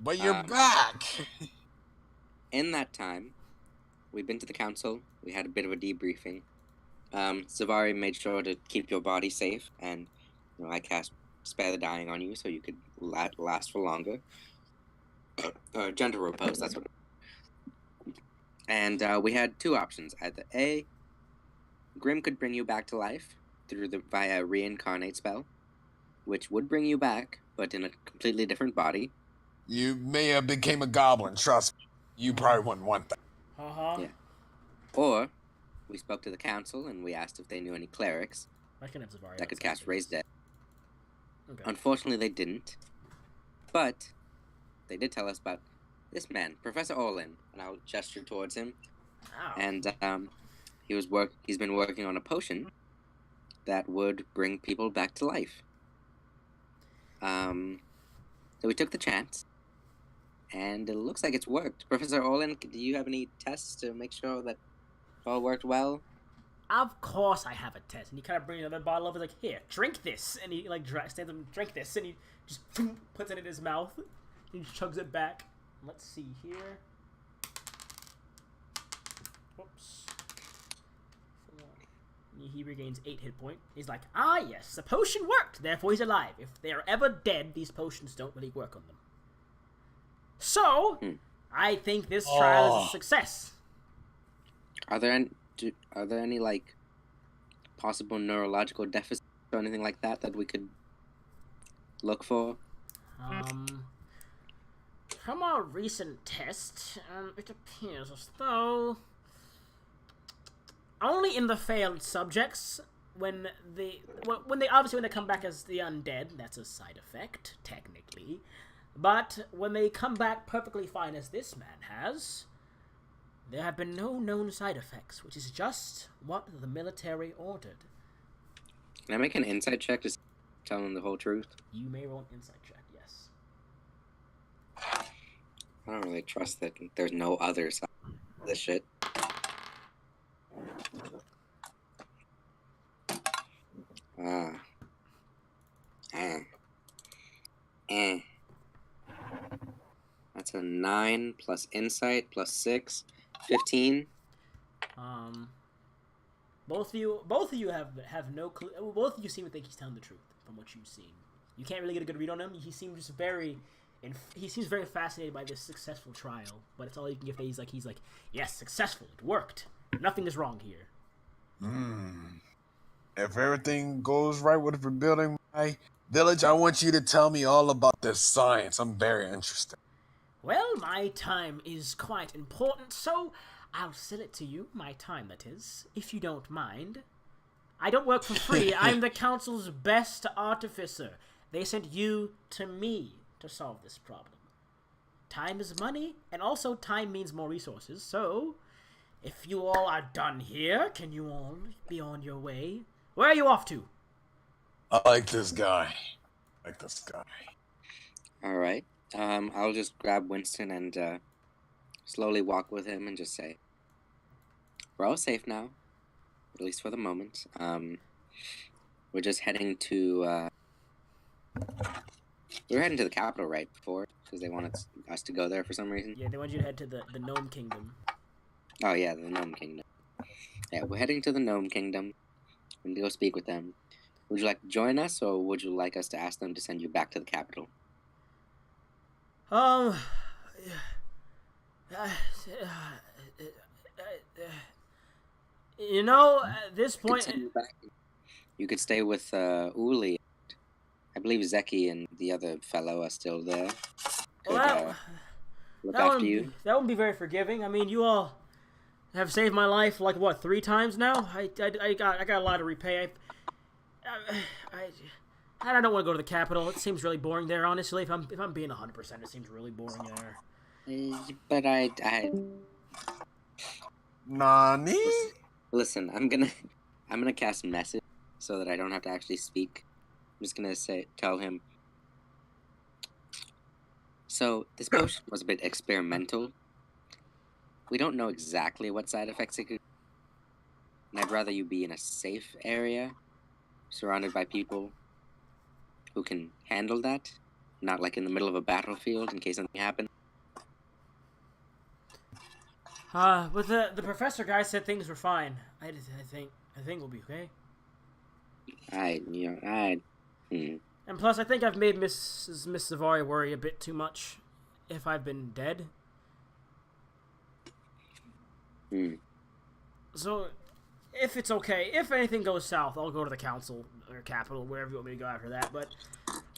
But you're back. In that time, we've been to the council. We had a bit of a debriefing. Zavari made sure to keep your body safe, and I cast Spare the Dying on you so you could last for longer. Gentle repose, that's what. And we had two options. Either A, Grim could bring you back to life via reincarnate spell, which would bring you back, but in a completely different body. You may have became a goblin. Trust me. You probably wouldn't want that. Yeah. Or we spoke to the council and we asked if they knew any clerics that could cast Raise Dead. Okay. Unfortunately, they didn't. But they did tell us about this man, Professor Olin, and I'll gesture towards him. Ow. And he's been working on a potion that would bring people back to life. So we took the chance, and it looks like it's worked. Professor Olin, do you have any tests to make sure that it all worked well? Of course I have a test. And he kind of brings another bottle over, like, here, drink this. And he, like, stands up and drink this. And he just puts it in his mouth. And he chugs it back. Let's see here. Whoops. He regains 8 hit points. He's like, yes, the potion worked. Therefore he's alive. If they are ever dead, these potions don't really work on them. So, I think this trial is a success. Are there any like possible neurological deficits or anything like that that we could look for? From our recent test, it appears as though only in the failed subjects, when they come back as the undead, that's a side effect technically. But when they come back perfectly fine as this man has, there have been no known side effects, which is just what the military ordered. Can I make an insight check to tell him the whole truth? You may roll an insight check, yes. I don't really trust that there's no other side of this shit. That's a 9 plus insight plus 6, 15. Both of you have no clue. Both of you seem to think he's telling the truth from what you've seen. You can't really get a good read on him. He seems very fascinated by this successful trial, but it's all you can give. He's like, yes, successful. It worked. Nothing is wrong here. If everything goes right with rebuilding my village, I want you to tell me all about this science. I'm very interested. Well, my time is quite important, so I'll sell it to you. My time, that is, if you don't mind. I don't work for free. I'm the council's best artificer. They sent you to me to solve this problem. Time is money, and also time means more resources, so if you all are done here, can you all be on your way? Where are you off to? I like this guy. Alright. I'll just grab Winston and slowly walk with him and just say, we're all safe now, at least for the moment. We're just heading to, we were heading to the capital right before, because they wanted us to go there for some reason. Yeah, they want you to head to the Gnome Kingdom. Oh yeah, the Gnome Kingdom. Yeah, we're heading to the Gnome Kingdom and go speak with them. Would you like to join us, or would you like us to ask them to send you back to the capital? You know, at this point, you could stay with Uli. I believe Zeki and the other fellow are still there. Could, look after you. That wouldn't be very forgiving. I mean, you all have saved my life like what, 3 times now? I got a lot to repay. I don't want to go to the capital. It seems really boring there, honestly. If I'm being 100%, it seems really boring there. But I Nani? Listen, I'm gonna cast message so that I don't have to actually speak. I'm just gonna tell him. So this potion was a bit experimental. We don't know exactly what side effects it could. And I'd rather you be in a safe area, surrounded by people who can handle that, not like in the middle of a battlefield in case something happens. But the professor guy said things were fine. I think we'll be okay. And plus, I think I've made Miss Zavari worry a bit too much. If I've been dead. So, if it's okay, if anything goes south, I'll go to the council or capital, wherever you want me to go after that. But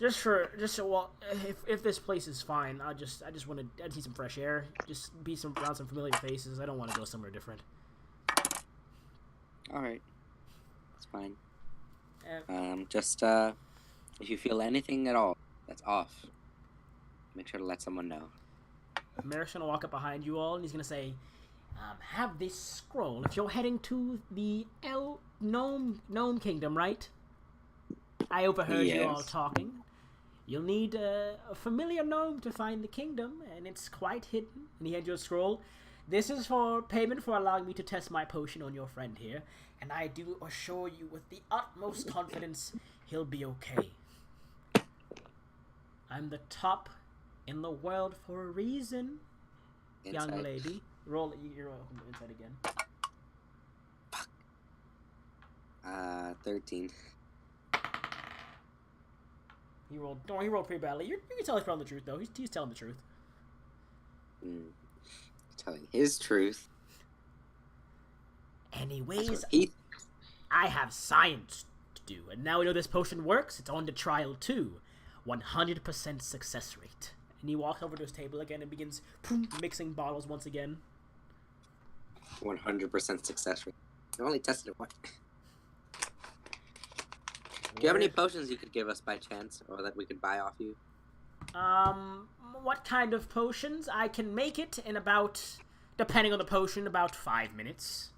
if this place is fine, I just want to need some fresh air, just be around some familiar faces. I don't want to go somewhere different. All right, it's fine. If you feel anything at all that's off, make sure to let someone know. Merrick's gonna walk up behind you all, and he's gonna say, have this scroll. If you're heading to the Gnome Kingdom, right? I overheard you all talking. You'll need a familiar gnome to find the kingdom, and it's quite hidden. And he hands you a scroll. This is for payment for allowing me to test my potion on your friend here, and I do assure you with the utmost confidence he'll be okay. I'm the top in the world for a reason, young lady. Roll your insight again. Fuck. 13. He rolled pretty badly. You can tell he's telling the truth, though. He's telling the truth. Telling his truth. Anyways, I have science to do, and now we know this potion works. It's on to trial 2. 100% success rate. And he walks over to his table again and begins mixing bottles once again. 100% success rate. I only tested it once. Do you have any potions you could give us by chance, or that we could buy off you? What kind of potions? I can make it in about, depending on the potion, about 5 minutes.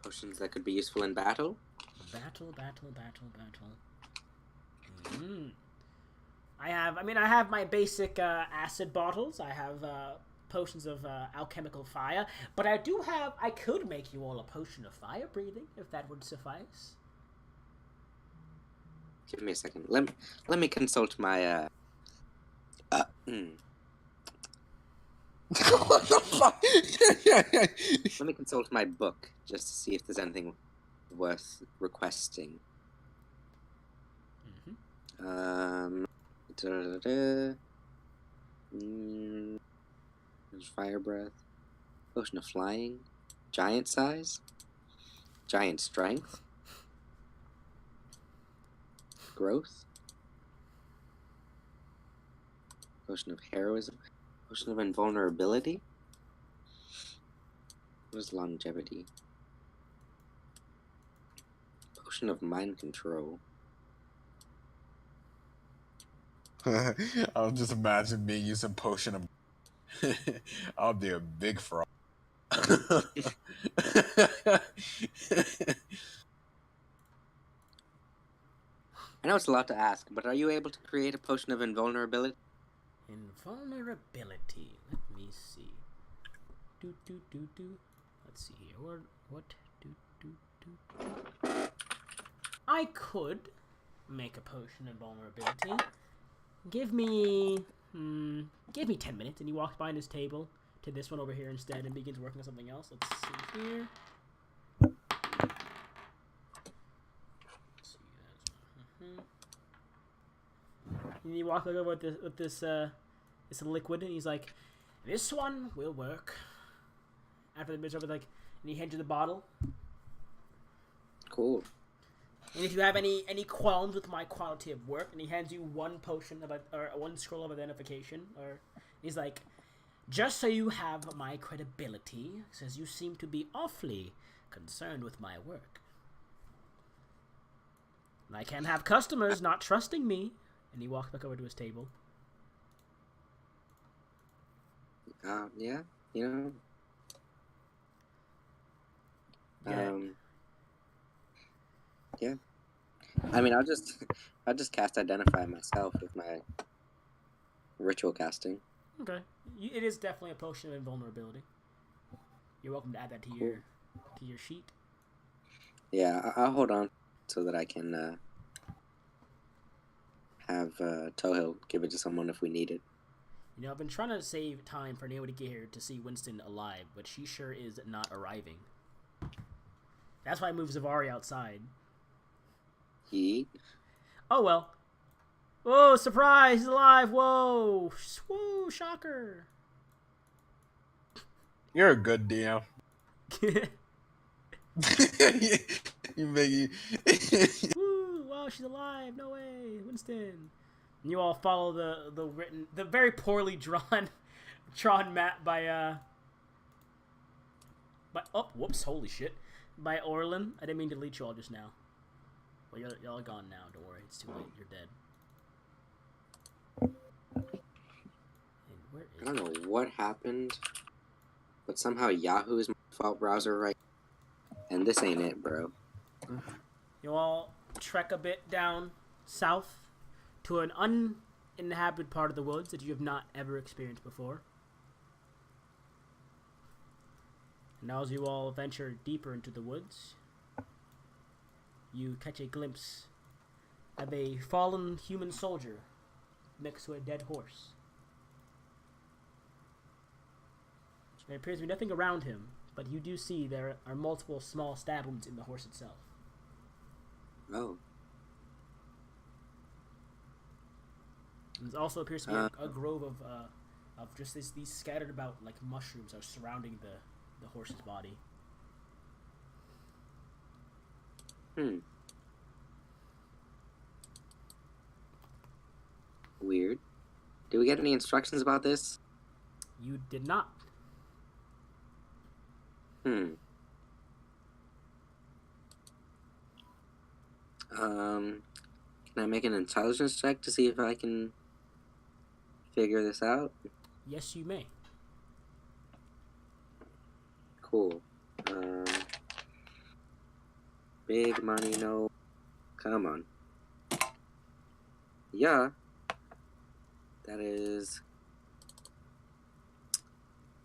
Potions that could be useful in battle? Battle. I have my basic acid bottles. I have potions of alchemical fire, but I could make you all a potion of fire breathing, if that would suffice. Give me a second. Let me consult my What the fuck? Let me consult my book just to see if there's anything worth requesting. There's fire breath, potion of flying, giant size, giant strength, growth, potion of heroism, potion of invulnerability. What is longevity? Potion of mind control. I'll just imagine me using potion of. I'll be a big fraud. I know it's a lot to ask, but are you able to create a potion of invulnerability? Invulnerability. Let me see. Let's see here. What? I could make a potion of invulnerability. Give me 10 minutes. And he walks behind his table to this one over here instead and begins working on something else. Let's see here. And he walks over with this liquid, and he's like, "This one will work." After the bitch over, and he hands you the bottle. Cool. And if you have any qualms with my quality of work, and he hands you one potion or one scroll of identification, or he's like, "Just so you have my credibility, says you seem to be awfully concerned with my work. And I can't have customers not trusting me." And he walks back over to his table. Yeah, you know. Yeah. I mean, I'll just cast Identify myself with my ritual casting. Okay, it is definitely a potion of invulnerability. You're welcome to add that to your sheet. Yeah, I'll hold on so that I can have Tohil give it to someone if we need it. You know, I've been trying to save time for Naomi to get here to see Winston alive, but she sure is not arriving. That's why I moved Zavari outside. Yeet. Oh well. Whoa, surprise, he's alive, whoa! Whoa, shocker! You're a good DM. You make you. Woo! Wow, she's alive! No way, Winston. And you all follow the very poorly drawn map by oh, whoops, holy shit, by Orlin. I didn't mean to delete you all just now. Well, y'all gone now. Don't worry, it's too late. You're dead. I don't know what happened, but somehow Yahoo is my default browser right. And this ain't it, bro. You all trek a bit down south to an uninhabited part of the woods that you have not ever experienced before. And now as you all venture deeper into the woods, you catch a glimpse of a fallen human soldier next to a dead horse. There appears to be nothing around him, but you do see there are multiple small stab wounds in the horse itself. Oh. And there also appears to be a grove of just these scattered about like mushrooms are surrounding the horse's body. Weird. Did we get any instructions about this? You did not. Can I make an intelligence check to see if I can figure this out? Yes, you may. Cool. Big money, no. Come on. Yeah. That is.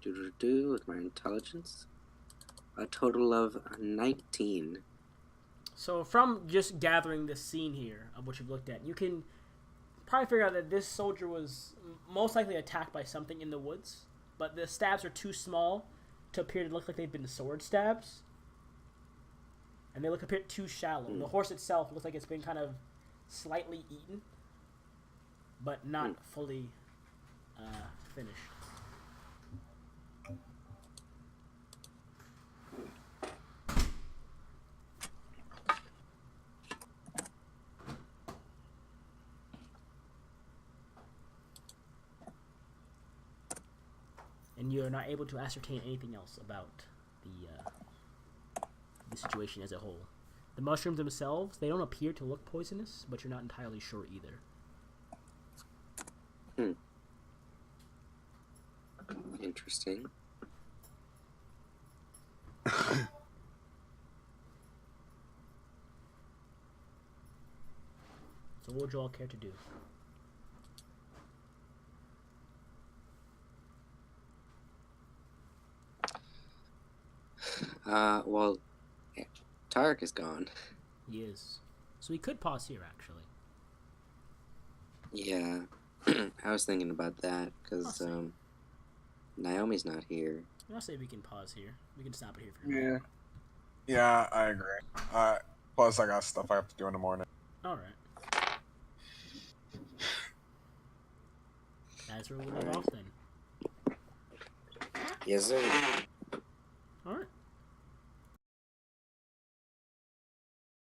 With my intelligence. A total of 19. So from just gathering this scene here of what you've looked at, you can probably figure out that this soldier was most likely attacked by something in the woods, but the stabs are too small to appear to look like they've been sword stabs, and they look a bit too shallow. The horse itself looks like it's been kind of slightly eaten, but not fully finished. And you're not able to ascertain anything else about the situation as a whole. The mushrooms themselves, they don't appear to look poisonous, but you're not entirely sure either. Interesting. So what would you all care to do? Well, Tarek is gone. He is. So we could pause here, actually. Yeah. I was thinking about that, because, Naomi's not here. I'll say we can pause here. We can stop it here for a minute. Yeah, I agree. Plus, I got stuff I have to do in the morning. Alright. That's where we'll leave off then. Yes, sir. Alright.